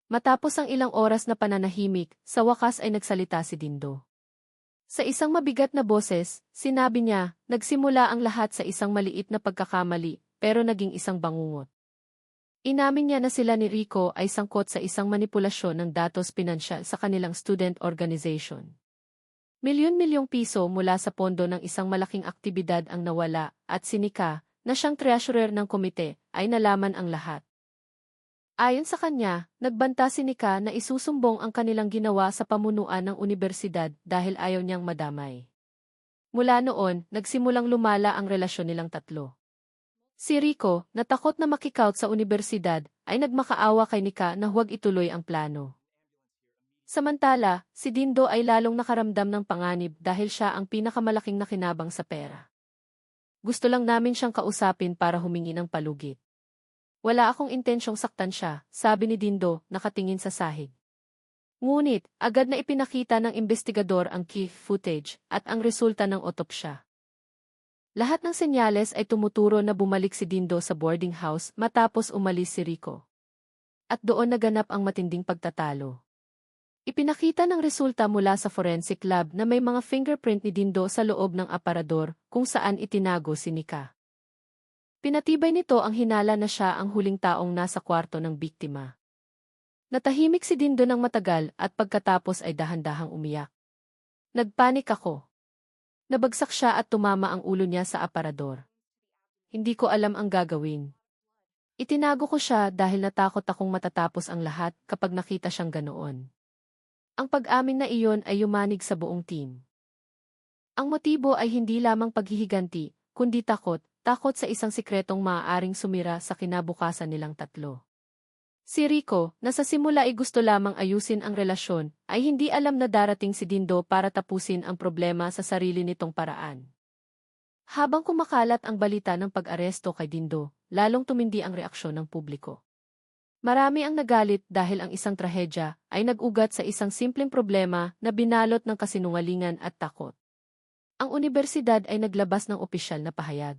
Matapos ang ilang oras na pananahimik, sa wakas ay nagsalita si Dindo. Sa isang mabigat na boses, sinabi niya, nagsimula ang lahat sa isang maliit na pagkakamali, pero naging isang bangungot. Inamin niya na sila ni Rico ay sangkot sa isang manipulasyon ng datos pinansyal sa kanilang student organization. Milyon-milyong piso mula sa pondo ng isang malaking aktibidad ang nawala at si Nika, na siyang treasurer ng komite, ay nalaman ang lahat. Ayon sa kanya, nagbanta si Nika na isusumbong ang kanilang ginawa sa pamunuan ng unibersidad dahil ayaw niyang madamay. Mula noon, nagsimulang lumala ang relasyon nilang tatlo. Si Rico, na takot na makikout sa unibersidad, ay nagmakaawa kay Nika na huwag ituloy ang plano. Samantala, si Dindo ay lalong nakaramdam ng panganib dahil siya ang pinakamalaking nakinabang sa pera. "Gusto lang namin siyang kausapin para humingi ng palugit. Wala akong intensyong saktan siya," sabi ni Dindo, nakatingin sa sahig. Ngunit, agad na ipinakita ng investigador ang key footage at ang resulta ng otopsya. Lahat ng senyales ay tumuturo na bumalik si Dindo sa boarding house matapos umalis si Rico. At doon naganap ang matinding pagtatalo. Ipinakita ng resulta mula sa forensic lab na may mga fingerprint ni Dindo sa loob ng aparador kung saan itinago si Nika. Pinatibay nito ang hinala na siya ang huling taong nasa kwarto ng biktima. Natahimik si Dindo ng matagal at pagkatapos ay dahan-dahang umiyak. Nagpanik ako. Nabagsak siya at tumama ang ulo niya sa aparador. Hindi ko alam ang gagawin. Itinago ko siya dahil natakot akong matatapos ang lahat kapag nakita siyang ganoon. Ang pag-amin na iyon ay yumanig sa buong team. Ang motibo ay hindi lamang paghihiganti, kundi takot sa isang sikretong maaaring sumira sa kinabukasan nilang tatlo. Si Rico, na sa simula ay gusto lamang ayusin ang relasyon, ay hindi alam na darating si Dindo para tapusin ang problema sa sarili nitong paraan. Habang kumakalat ang balita ng pag-aresto kay Dindo, lalong tumindi ang reaksyon ng publiko. Marami ang nagalit dahil ang isang trahedya ay nag-ugat sa isang simpleng problema na binalot ng kasinungalingan at takot. Ang unibersidad ay naglabas ng opisyal na pahayag.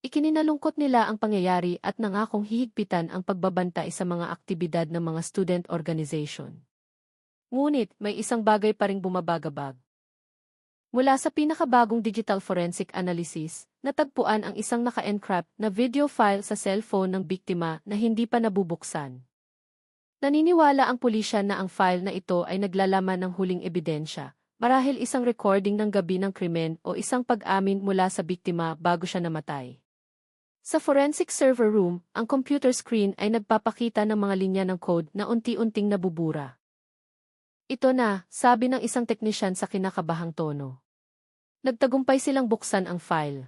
Ikininalungkot nila ang pangyayari at nangakong hihigpitan ang pagbabantay sa mga aktibidad ng mga student organization. Ngunit may isang bagay pa ring bumabagabag. Mula sa pinakabagong digital forensic analysis, natagpuan ang isang naka-encrypt na video file sa cellphone ng biktima na hindi pa nabubuksan. Naniniwala ang pulisya na ang file na ito ay naglalaman ng huling ebidensya, marahil isang recording ng gabi ng krimen o isang pag-amin mula sa biktima bago siya namatay. Sa forensic server room, ang computer screen ay nagpapakita ng mga linya ng code na unti-unting nabubura. Ito na, sabi ng isang teknisyan sa kinakabahang tono. Nagtagumpay silang buksan ang file.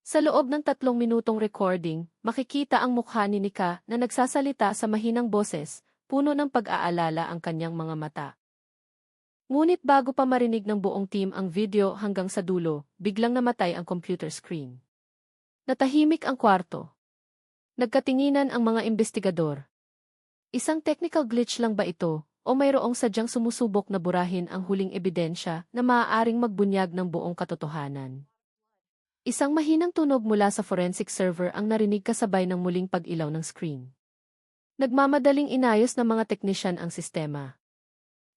Sa loob ng 3 minutong recording, makikita ang mukha ni Nika na nagsasalita sa mahinang boses, puno ng pag-aalala ang kanyang mga mata. Ngunit bago pa marinig ng buong team ang video hanggang sa dulo, biglang namatay ang computer screen. Natahimik ang kwarto. Nagkatinginan ang mga investigador. Isang technical glitch lang ba ito? O mayroong sadyang sumusubok na burahin ang huling ebidensya na maaaring magbunyag ng buong katotohanan. Isang mahinang tunog mula sa forensic server ang narinig kasabay ng muling pag-ilaw ng screen. Nagmamadaling inayos ng mga teknisyan ang sistema.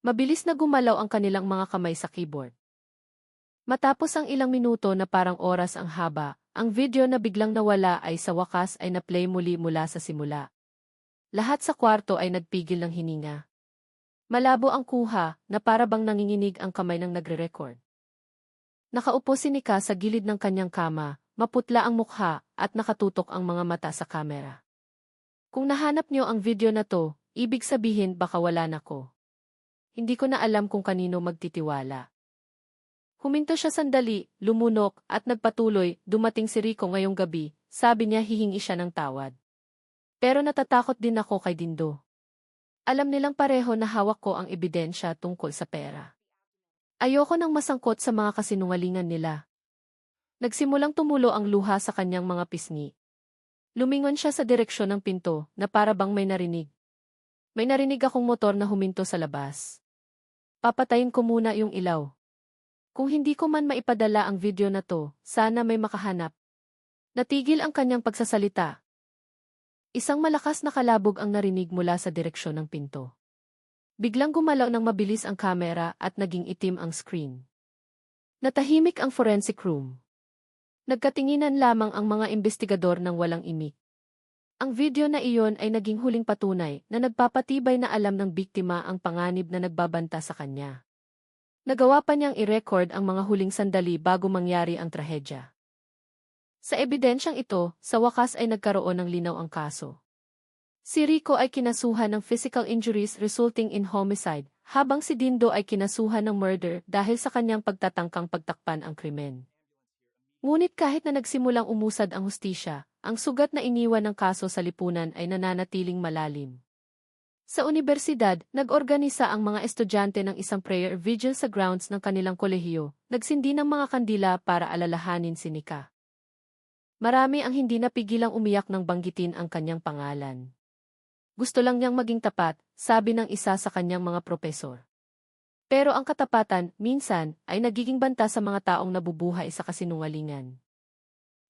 Mabilis na gumalaw ang kanilang mga kamay sa keyboard. Matapos ang ilang minuto na parang oras ang haba, ang video na biglang nawala ay sa wakas ay na-play muli mula sa simula. Lahat sa kwarto ay nagpigil ng hininga. Malabo ang kuha na para bang nanginginig ang kamay ng nagre-record. Nakaupo si Nika sa gilid ng kanyang kama, maputla ang mukha at nakatutok ang mga mata sa kamera. Kung nahanap niyo ang video na to, ibig sabihin baka wala na ko. Hindi ko na alam kung kanino magtitiwala. Huminto siya sandali, lumunok at nagpatuloy, dumating si Rico ngayong gabi, sabi niya hihingi siya ng tawad. Pero natatakot din ako kay Dindo. Alam nilang pareho na hawak ko ang ebidensya tungkol sa pera. Ayoko nang masangkot sa mga kasinungalingan nila. Nagsimulang tumulo ang luha sa kanyang mga pisngi. Lumingon siya sa direksyon ng pinto na para bang may narinig. May narinig akong motor na huminto sa labas. Papatayin ko muna yung ilaw. Kung hindi ko man maipadala ang video na to, sana may makahanap. Natigil ang kanyang pagsasalita. Isang malakas na kalabog ang narinig mula sa direksyon ng pinto. Biglang gumalaw ng mabilis ang kamera at naging itim ang screen. Natahimik ang forensic room. Nagkatinginan lamang ang mga investigador ng walang imik. Ang video na iyon ay naging huling patunay na nagpapatibay na alam ng biktima ang panganib na nagbabanta sa kanya. Nagawa pa niyang i-record ang mga huling sandali bago mangyari ang trahedya. Sa ebidensyang ito, sa wakas ay nagkaroon ng linaw ang kaso. Si Rico ay kinasuhan ng physical injuries resulting in homicide, habang si Dindo ay kinasuhan ng murder dahil sa kanyang pagtatangkang pagtakpan ang krimen. Ngunit kahit na nagsimulang umusad ang hustisya, ang sugat na iniwan ng kaso sa lipunan ay nananatiling malalim. Sa unibersidad, nag-organisa ang mga estudyante ng isang prayer vigil sa grounds ng kanilang kolehiyo, nagsindi ng mga kandila para alalahanin si Nika. Marami ang hindi napigilang umiyak nang banggitin ang kanyang pangalan. Gusto lang niyang maging tapat, sabi ng isa sa kanyang mga propesor. Pero ang katapatan, minsan, ay nagiging banta sa mga taong nabubuhay sa kasinungalingan.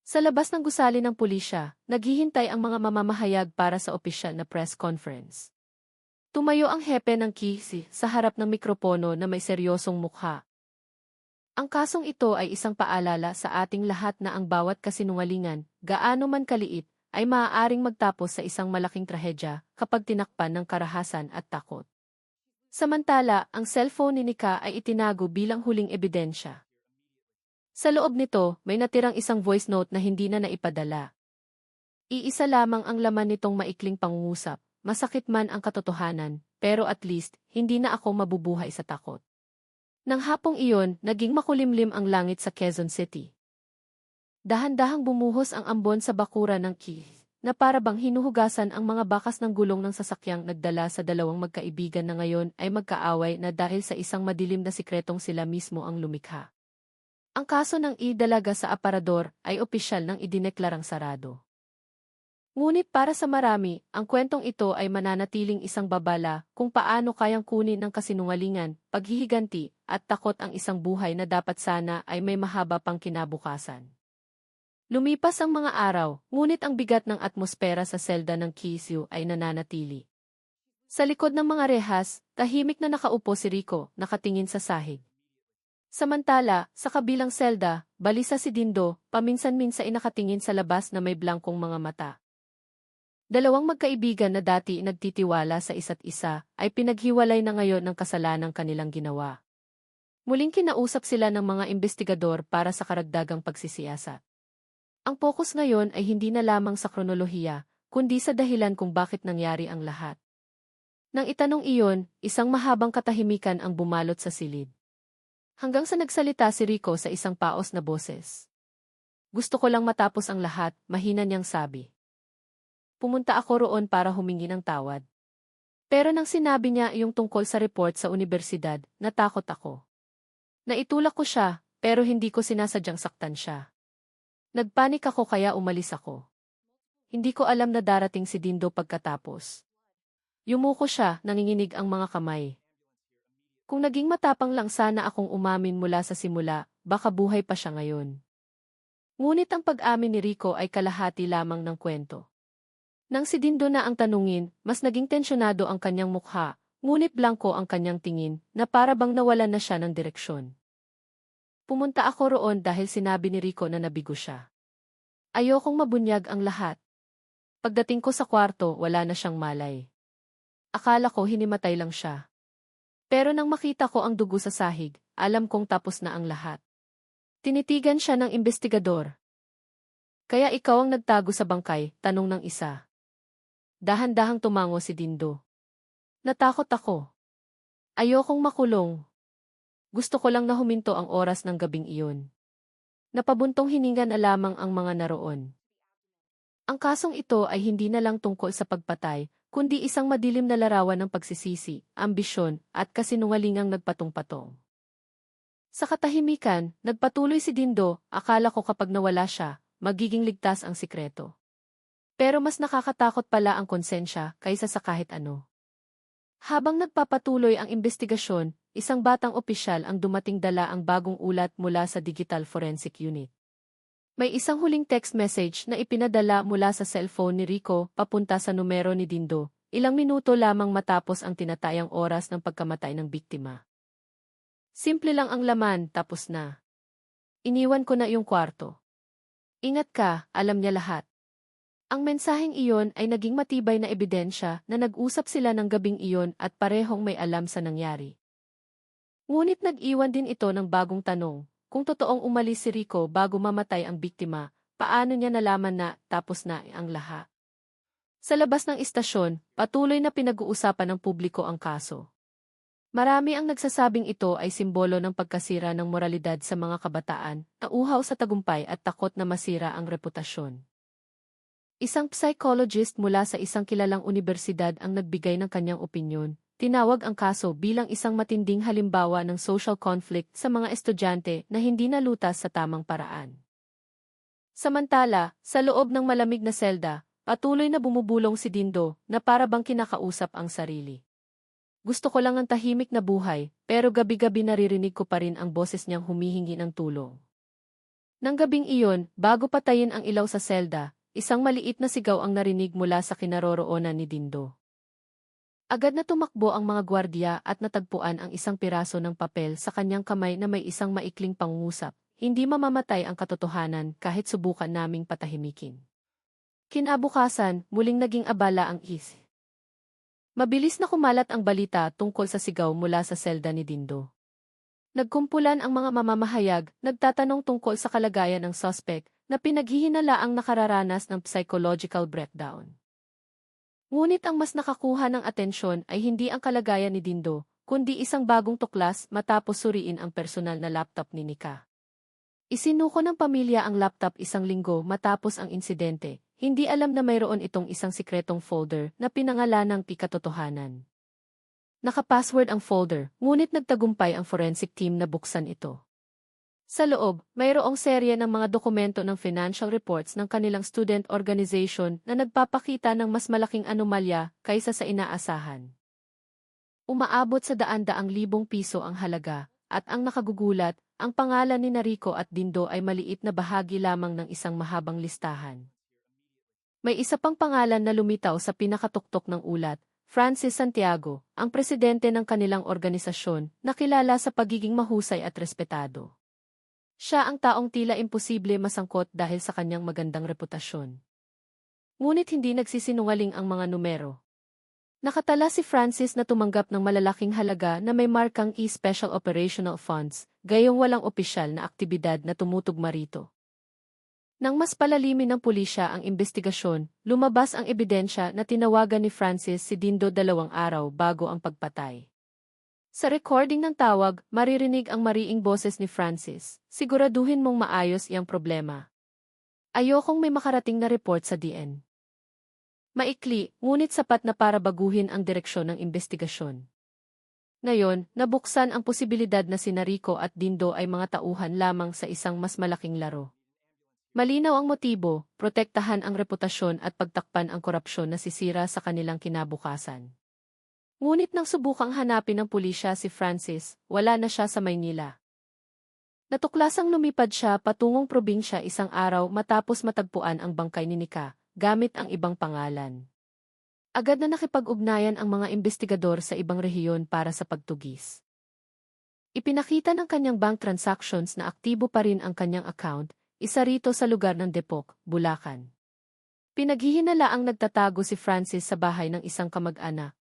Sa labas ng gusali ng pulisya, naghihintay ang mga mamamahayag para sa opisyal na press conference. Tumayo ang hepe ng Kisi sa harap ng mikropono na may seryosong mukha. Ang kasong ito ay isang paalala sa ating lahat na ang bawat kasinungalingan, gaano man kaliit, ay maaaring magtapos sa isang malaking trahedya kapag tinakpan ng karahasan at takot. Samantala, ang cellphone ni Nika ay itinago bilang huling ebidensya. Sa loob nito, may natirang isang voice note na hindi na naipadala. Iisa lamang ang laman nitong maikling pangungusap. Masakit man ang katotohanan, pero at least, hindi na ako mabubuhay sa takot. Nang hapong iyon, naging makulimlim ang langit sa Quezon City. Dahan-dahang bumuhos ang ambon sa bakuran ng Kis, na para bang hinuhugasan ang mga bakas ng gulong ng sasakyang nagdala sa dalawang magkaibigan na ngayon ay magkaaway na dahil sa isang madilim na sikretong sila mismo ang lumikha. Ang kaso ng idalaga sa aparador ay opisyal nang idineklarang sarado. Ngunit para sa marami, ang kwentong ito ay mananatiling isang babala kung paano kayang kunin ng kasinungalingan, paghihiganti, at takot ang isang buhay na dapat sana ay may mahaba pang kinabukasan. Lumipas ang mga araw, ngunit ang bigat ng atmosfera sa selda ng Kisyu ay nananatili. Sa likod ng mga rehas, tahimik na nakaupo si Rico, nakatingin sa sahig. Samantala, sa kabilang selda, balisa si Dindo, paminsan-minsan ay nakatingin sa labas na may blankong mga mata. Dalawang magkaibigan na dati nagtitiwala sa isa't isa ay pinaghiwalay na ngayon ng kasalanang kanilang ginawa. Muling kinausap sila ng mga investigador para sa karagdagang pagsisiyasat. Ang focus ngayon ay hindi na lamang sa kronolohiya, kundi sa dahilan kung bakit nangyari ang lahat. Nang itanong iyon, isang mahabang katahimikan ang bumalot sa silid. Hanggang sa nagsalita si Rico sa isang paos na boses. Gusto ko lang matapos ang lahat, mahina niyang sabi. Pumunta ako roon para humingi ng tawad. Pero nang sinabi niya yung tungkol sa report sa universidad, natakot ako. Naitulak ko siya, pero hindi ko sinasadyang saktan siya. Nagpanik ako kaya umalis ako. Hindi ko alam na darating si Dindo pagkatapos. Yumuko siya, nanginginig ang mga kamay. Kung naging matapang lang sana akong umamin mula sa simula, baka buhay pa siya ngayon. Ngunit ang pag-amin ni Rico ay kalahati lamang ng kwento. Nang si Dindo na ang tanungin, mas naging tensyonado ang kanyang mukha, ngunit blanko ang kanyang tingin, na para bang nawalan na siya ng direksyon. Pumunta ako roon dahil sinabi ni Rico na nabigo siya. Ayokong mabunyag ang lahat. Pagdating ko sa kwarto, wala na siyang malay. Akala ko hinimatay lang siya. Pero nang makita ko ang dugo sa sahig, alam kong tapos na ang lahat. Tinitigan siya ng investigador. Kaya ikaw ang nagtago sa bangkay, tanong ng isa. Dahan-dahang tumango si Dindo. Natakot ako. Ayokong makulong. Gusto ko lang na huminto ang oras ng gabing iyon. Napabuntong hininga na lamang ang mga naroon. Ang kasong ito ay hindi na lang tungkol sa pagpatay, kundi isang madilim na larawan ng pagsisisi, ambisyon, at kasinungalingang nagpatong-patong. Sa katahimikan, nagpatuloy si Dindo, akala ko kapag nawala siya, magiging ligtas ang sikreto. Pero mas nakakatakot pala ang konsensya kaysa sa kahit ano. Habang nagpapatuloy ang investigasyon, isang batang opisyal ang dumating dala ang bagong ulat mula sa Digital Forensic Unit. May isang huling text message na ipinadala mula sa cellphone ni Rico papunta sa numero ni Dindo, ilang minuto lamang matapos ang tinatayang oras ng pagkamatay ng biktima. Simple lang ang laman, tapos na. Iniwan ko na iyong kwarto. Ingat ka, alam niya lahat. Ang mensaheng iyon ay naging matibay na ebidensya na nag-usap sila ng gabing iyon at parehong may alam sa nangyari. Ngunit nag-iwan din ito ng bagong tanong, kung totoong umalis si Rico bago mamatay ang biktima, paano niya nalaman na tapos na ang lahat? Sa labas ng istasyon, patuloy na pinag-uusapan ng publiko ang kaso. Marami ang nagsasabing ito ay simbolo ng pagkasira ng moralidad sa mga kabataan, nauhaw sa tagumpay at takot na masira ang reputasyon. Isang psychologist mula sa isang kilalang universidad ang nagbigay ng kanyang opinyon. Tinawag ang kaso bilang isang matinding halimbawa ng social conflict sa mga estudyante na hindi nalutas sa tamang paraan. Samantala, sa loob ng malamig na selda, patuloy na bumubulong si Dindo na para bang kinakausap ang sarili. Gusto ko lang ang tahimik na buhay, pero gabi-gabi naririnig ko pa rin ang boses niyang humihingi ng tulong. Nang gabing iyon, bago patayin ang ilaw sa selda, isang maliit na sigaw ang narinig mula sa kinaroroonan ni Dindo. Agad na tumakbo ang mga gwardiya at natagpuan ang isang piraso ng papel sa kanyang kamay na may isang maikling pangungusap. Hindi mamamatay ang katotohanan kahit subukan naming patahimikin. Kinabukasan, muling naging abala ang Mabilis na kumalat ang balita tungkol sa sigaw mula sa selda ni Dindo. Nagkumpulan ang mga mamamahayag, nagtatanong tungkol sa kalagayan ng suspect na pinaghihinalaang nakararanas ng psychological breakdown. Ngunit ang mas nakakuha ng atensyon ay hindi ang kalagayan ni Dindo, kundi isang bagong tuklas matapos suriin ang personal na laptop ni Nika. Isinuko ng pamilya ang laptop isang linggo matapos ang insidente, hindi alam na mayroon itong isang sikretong folder na pinangalanang Pikatotohanan. Naka-password ang folder, ngunit nagtagumpay ang forensic team na buksan ito. Sa loob, mayroong serye ng mga dokumento ng financial reports ng kanilang student organization na nagpapakita ng mas malaking anomalya kaysa sa inaasahan. Umaabot sa daan-daang libong piso ang halaga, at ang nakagugulat, ang pangalan ni Rico at Dindo ay maliit na bahagi lamang ng isang mahabang listahan. May isa pang pangalan na lumitaw sa pinakatuktok ng ulat, Francis Santiago, ang presidente ng kanilang organisasyon, na kilala sa pagiging mahusay at respetado. Siya ang taong tila imposible masangkot dahil sa kanyang magandang reputasyon. Ngunit hindi nagsisinungaling ang mga numero. Nakatala si Francis na tumanggap ng malalaking halaga na may markang E-Special Operational Funds, gayong walang opisyal na aktibidad na tumutugma rito. Nang mas palalimin ng pulisya ang investigasyon, lumabas ang ebidensya na tinawagan ni Francis si Dindo 2 araw bago ang pagpatay. Sa recording ng tawag, maririnig ang mariing boses ni Francis. Siguraduhin mong maayos iyang problema. Ayokong may makarating na report sa DN. Maikli, ngunit sapat na para baguhin ang direksyon ng investigasyon. Ngayon, nabuksan ang posibilidad na si Rico at Dindo ay mga tauhan lamang sa isang mas malaking laro. Malinaw ang motibo, protektahan ang reputasyon at pagtakpan ang korupsyon na sisira sa kanilang kinabukasan. Ngunit nang subukang hanapin ng pulisya si Francis, wala na siya sa Maynila. Natuklasang lumipad siya patungong probinsya isang araw matapos matagpuan ang bangkay ni Nika, gamit ang ibang pangalan. Agad na nakipag-ugnayan ang mga investigador sa ibang rehiyon para sa pagtugis. Ipinakita ng kanyang bank transactions na aktibo pa rin ang kanyang account, isa rito sa lugar ng Depok, Bulacan. Pinaghihinalaang nagtatago si Francis sa bahay ng isang kamag-anak.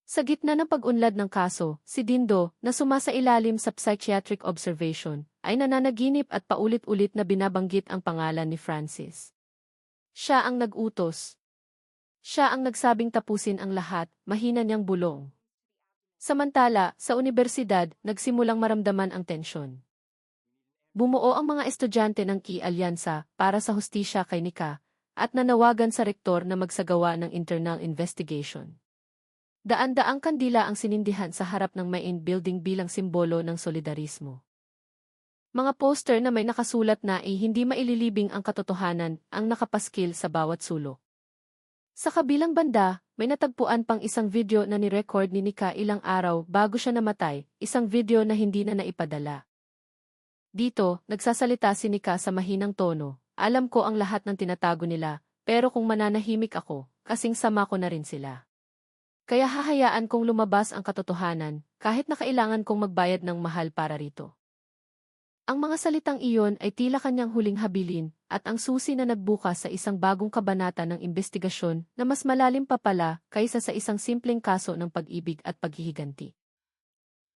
Sa gitna ng pag-unlad ng kaso, si Dindo, na sumasailalim sa psychiatric observation, ay nananaginip at paulit-ulit na binabanggit ang pangalan ni Francis. Siya ang nag-utos. Siya ang nagsabing tapusin ang lahat, mahina niyang bulong. Samantala, sa unibersidad, nagsimulang maramdaman ang tensyon. Bumuo ang mga estudyante ng Ki-Alyansa para sa hustisya kay Nika, at nanawagan sa rektor na magsagawa ng internal investigation. Daan-daang kandila ang sinindihan sa harap ng main building bilang simbolo ng solidarismo. Mga poster na may nakasulat na hindi maililibing ang katotohanan ang nakapaskil sa bawat sulok. Sa kabilang banda, may natagpuan pang isang video na ni-record ni Nika ilang araw bago siya namatay, isang video na hindi na naipadala. Dito, nagsasalita si Nika sa mahinang tono, alam ko ang lahat ng tinatago nila, pero kung mananahimik ako, kasing sama ko na rin sila. Kaya hahayaan kong lumabas ang katotohanan, kahit na kailangan kong magbayad ng mahal para rito. Ang mga salitang iyon ay tila kanyang huling habilin, at ang susi na nagbukas sa isang bagong kabanata ng investigasyon na mas malalim pa pala kaysa sa isang simpleng kaso ng pag-ibig at paghihiganti.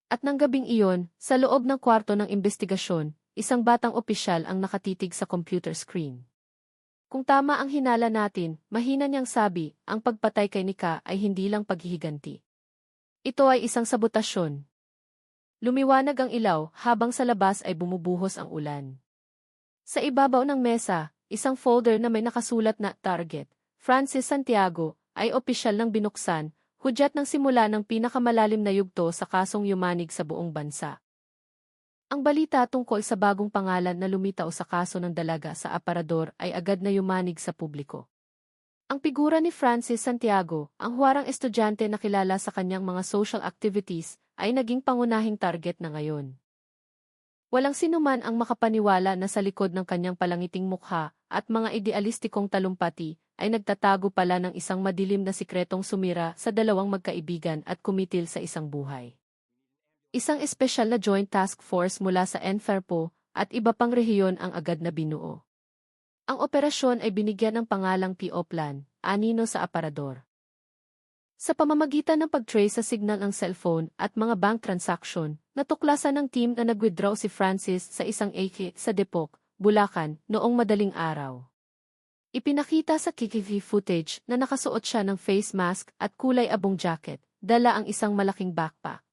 At nang gabing iyon, sa loob ng kwarto ng investigasyon, isang batang opisyal ang nakatitig sa computer screen. Kung tama ang hinala natin, mahina niyang sabi, ang pagpatay kay Nika ay hindi lang paghihiganti. Ito ay isang sabotasyon. Lumiwanag ang ilaw habang sa labas ay bumubuhos ang ulan. Sa ibabaw ng mesa, isang folder na may nakasulat na Target, Francis Santiago, ay opisyal ng binuksan, hudyat ng simula ng pinakamalalim na yugto sa kasong yumanig sa buong bansa. Ang balita tungkol sa bagong pangalan na lumitaw sa kaso ng dalaga sa aparador ay agad na yumanig sa publiko. Ang figura ni Francis Santiago, ang huwarang estudyante na kilala sa kanyang mga social activities, ay naging pangunahing target na ngayon. Walang sinuman ang makapaniwala na sa likod ng kanyang palangiting mukha at mga idealistikong talumpati, ay nagtatago pala ng isang madilim na sikretong sumira sa dalawang magkaibigan at kumitil sa isang buhay. Isang espesyal na joint task force mula sa NFERPO at iba pang rehiyon ang agad na binuo. Ang operasyon ay binigyan ng pangalang PO Plan, anino sa aparador. Sa pamamagitan ng pag-trace sa signal ng cellphone at mga bank transaction, natuklasan ng team na nag-withdraw si Francis sa isang AK sa Depok, Bulacan, noong madaling araw. Ipinakita sa CCTV footage na nakasuot siya ng face mask at kulay abong jacket, dala ang isang malaking backpack.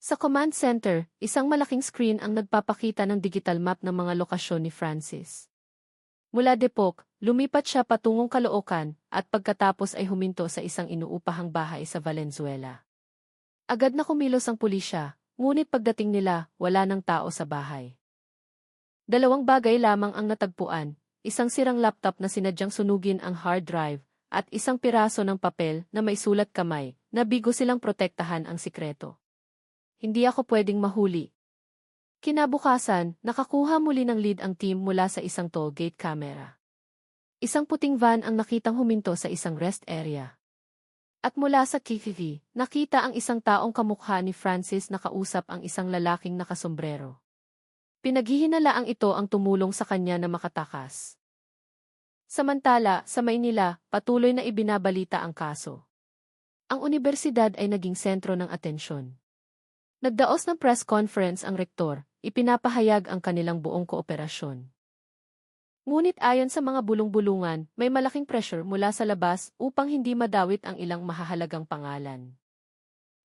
Sa command center, isang malaking screen ang nagpapakita ng digital map ng mga lokasyon ni Francis. Mula Depok, lumipat siya patungong Caloocan at pagkatapos ay huminto sa isang inuupahang bahay sa Valenzuela. Agad na kumilos ang pulisya, ngunit pagdating nila, wala ng tao sa bahay. Dalawang bagay lamang ang natagpuan, isang sirang laptop na sinadyang sunugin ang hard drive, at isang piraso ng papel na may sulat kamay, na bigo silang protektahan ang sikreto. Hindi ako pwedeng mahuli. Kinabukasan, nakakuha muli ng lead ang team mula sa isang toll gate camera. Isang puting van ang nakitang huminto sa isang rest area. At mula sa CCTV, nakita ang isang taong kamukha ni Francis na kausap ang isang lalaking nakasombrero. Pinaghihinalaang ito ang tumulong sa kanya na makatakas. Samantala, sa Maynila, patuloy na ibinabalita ang kaso. Ang unibersidad ay naging sentro ng atensyon. Nagdaos ng press conference ang rektor, ipinapahayag ang kanilang buong kooperasyon. Ngunit ayon sa mga bulong-bulungan, may malaking pressure mula sa labas upang hindi madawit ang ilang mahahalagang pangalan.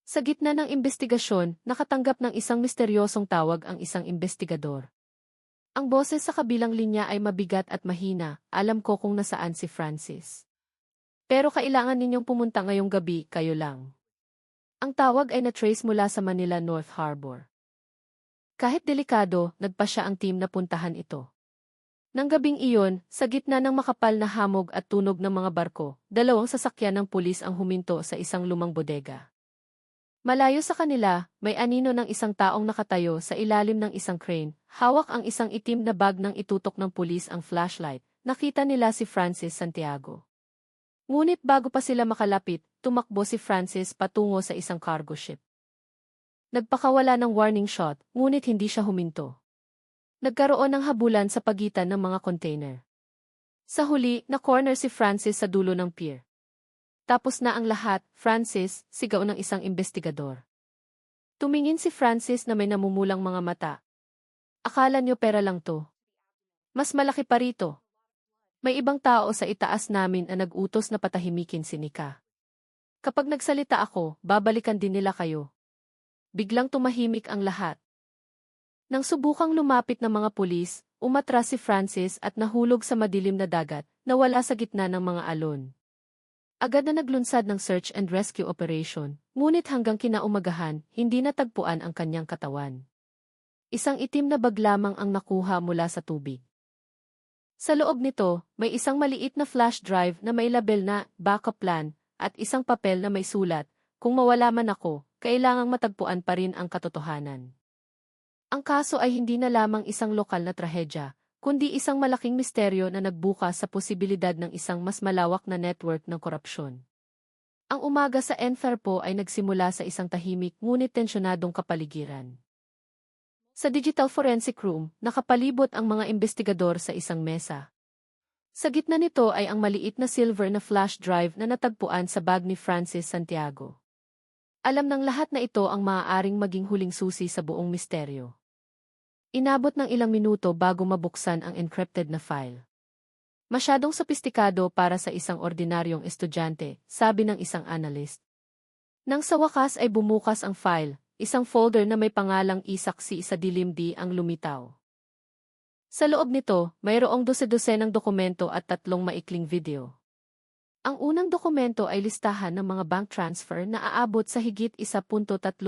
Sa gitna ng investigasyon, nakatanggap ng isang misteryosong tawag ang isang investigador. Ang boses sa kabilang linya ay mabigat at mahina, alam ko kung nasaan si Francis. Pero kailangan ninyong pumunta ngayong gabi, kayo lang. Ang tawag ay na-trace mula sa Manila North Harbor. Kahit delikado, nagpa siya ang team na puntahan ito. Nang gabing iyon, sa gitna ng makapal na hamog at tunog ng mga barko, dalawang sasakyan ng pulis ang huminto sa isang lumang bodega. Malayo sa kanila, may anino ng isang taong nakatayo sa ilalim ng isang crane, hawak ang isang itim na bag nang itutok ng pulis ang flashlight, nakita nila si Francis Santiago. Ngunit bago pa sila makalapit, tumakbo si Francis patungo sa isang cargo ship. Nagpakawala ng warning shot, ngunit hindi siya huminto. Nagkaroon ng habulan sa pagitan ng mga container. Sa huli, na-corner si Francis sa dulo ng pier. Tapos na ang lahat, Francis, sigaw ng isang investigador. Tumingin si Francis na may namumulang mga mata. Akala niyo pera lang to. Mas malaki pa rito. May ibang tao sa itaas namin na nag-utos na patahimikin si Nika. Kapag nagsalita ako, babalikan din nila kayo. Biglang tumahimik ang lahat. Nang subukang lumapit ng mga pulis, umatras si Francis at nahulog sa madilim na dagat, nawala sa gitna ng mga alon. Agad na naglunsad ng search and rescue operation, ngunit hanggang kinaumagahan, hindi natagpuan ang kanyang katawan. Isang itim na bag lamang ang nakuha mula sa tubig. Sa loob nito, may isang maliit na flash drive na may label na backup plan at isang papel na may sulat, kung mawala man ako, kailangang matagpuan pa rin ang katotohanan. Ang kaso ay hindi na lamang isang lokal na trahedya, kundi isang malaking misteryo na nagbukas sa posibilidad ng isang mas malawak na network ng korupsyon. Ang umaga sa NFERPO ay nagsimula sa isang tahimik ngunit tensyonadong kapaligiran. Sa digital forensic room, nakapalibot ang mga investigador sa isang mesa. Sa gitna nito ay ang maliit na silver na flash drive na natagpuan sa bag ni Francis Santiago. Alam ng lahat na ito ang maaaring maging huling susi sa buong misteryo. Inabot ng ilang minuto bago mabuksan ang encrypted na file. Masyadong sopistikado para sa isang ordinaryong estudyante, sabi ng isang analyst. Nang sa wakas ay bumukas ang file, isang folder na may pangalang isaksi sa dilim ang lumitaw. Sa loob nito, mayroong 12 ng dokumento at 3 maikling video. Ang unang dokumento ay listahan ng mga bank transfer na aabot sa higit 1.3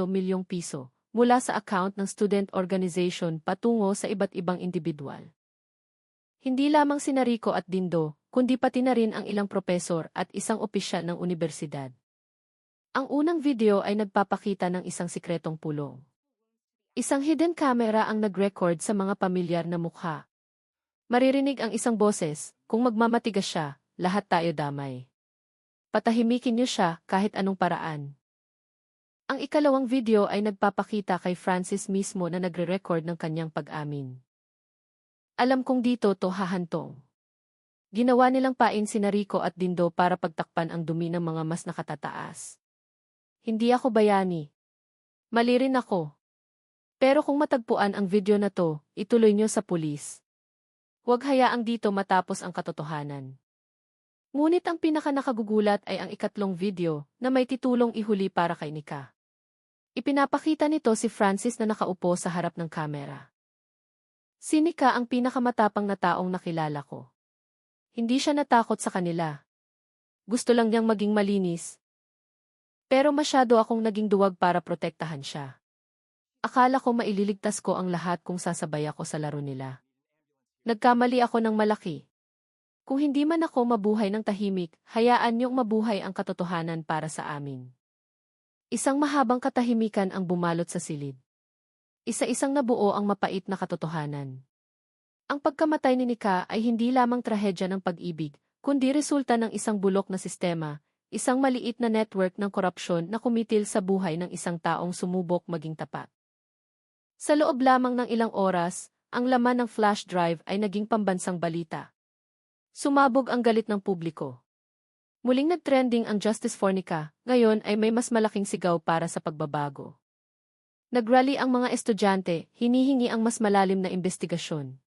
milyong piso. Mula sa account ng student organization patungo sa iba't ibang individual. Hindi lamang sina Rico at Dindo, kundi pati na rin ang ilang propesor at isang opisyal ng unibersidad. Ang unang video ay nagpapakita ng isang sikretong pulong. Isang hidden camera ang nag-record sa mga pamilyar na mukha. Maririnig ang isang boses, kung magmamatigas siya, lahat tayo damay. Patahimikin niyo siya kahit anong paraan. Ang ikalawang video ay nagpapakita kay Francis mismo na nagre-record ng kanyang pag-amin. Alam kong dito to hahantong. Ginawa nilang pain sina Rico at Dindo para pagtakpan ang dumi ng mga mas nakatataas. Hindi ako bayani. Mali rin ako. Pero kung matagpuan ang video na to, ituloy niyo sa pulis. Huwag hayaang dito matapos ang katotohanan. Ngunit ang pinaka-nakagugulat ay ang ikatlong video na may titulong ihuli para kay Nika. Ipinapakita nito si Francis na nakaupo sa harap ng kamera. Si Nika ang pinakamatapang na taong nakilala ko. Hindi siya natakot sa kanila. Gusto lang niyang maging malinis. Pero masyado akong naging duwag para protektahan siya. Akala ko maililigtas ko ang lahat kung sasabay ako sa laro nila. Nagkamali ako ng malaki. Kung hindi man ako mabuhay ng tahimik, hayaan niyong mabuhay ang katotohanan para sa amin. Isang mahabang katahimikan ang bumalot sa silid. Isa-isang nabuo ang mapait na katotohanan. Ang pagkamatay ni Nika ay hindi lamang trahedya ng pag-ibig, kundi resulta ng isang bulok na sistema, isang maliit na network ng korupsyon na kumitil sa buhay ng isang taong sumubok maging tapat. Sa loob lamang ng ilang oras, ang laman ng flash drive ay naging pambansang balita. Sumabog ang galit ng publiko. Muling nag-trending ang Justice for Nika, ngayon ay may mas malaking sigaw para sa pagbabago. Nagrally ang mga estudyante, hinihingi ang mas malalim na investigasyon.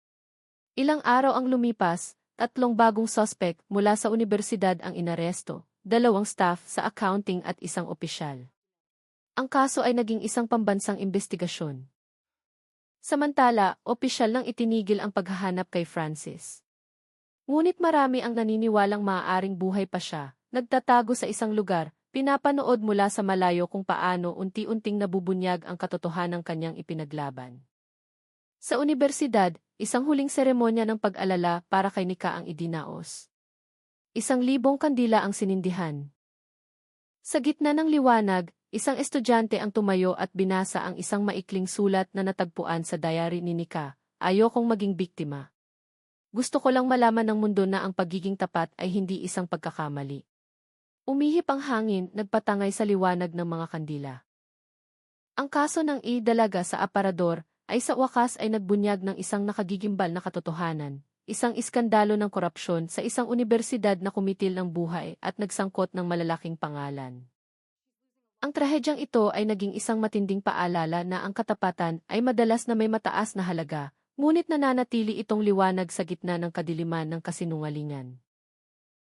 Ilang araw ang lumipas, 3 bagong suspect mula sa universidad ang inaresto, 2 staff sa accounting at 1 opisyal. Ang kaso ay naging isang pambansang investigasyon. Samantala, opisyal nang itinigil ang paghahanap kay Francis. Ngunit marami ang naniniwalang maaaring buhay pa siya, nagtatago sa isang lugar, pinapanood mula sa malayo kung paano unti-unting nabubunyag ang katotohanang kanyang ipinaglaban. Sa universidad, isang huling seremonya ng pag-alala para kay Nika ang idinaos. 1,000 kandila ang sinindihan. Sa gitna ng liwanag, isang estudyante ang tumayo at binasa ang isang maikling sulat na natagpuan sa diary ni Nika, "Ayokong maging biktima. Gusto ko lang malaman ng mundo na ang pagiging tapat ay hindi isang pagkakamali." Umihip ang hangin, nagpatangay sa liwanag ng mga kandila. Ang kaso ng idalaga sa aparador ay sa wakas ay nagbunyag ng isang nakagigimbal na katotohanan, isang iskandalo ng korupsyon sa isang universidad na kumitil ng buhay at nagsangkot ng malalaking pangalan. Ang trahedyang ito ay naging isang matinding paalala na ang katapatan ay madalas na may mataas na halaga, ngunit nananatili itong liwanag sa gitna ng kadiliman ng kasinungalingan.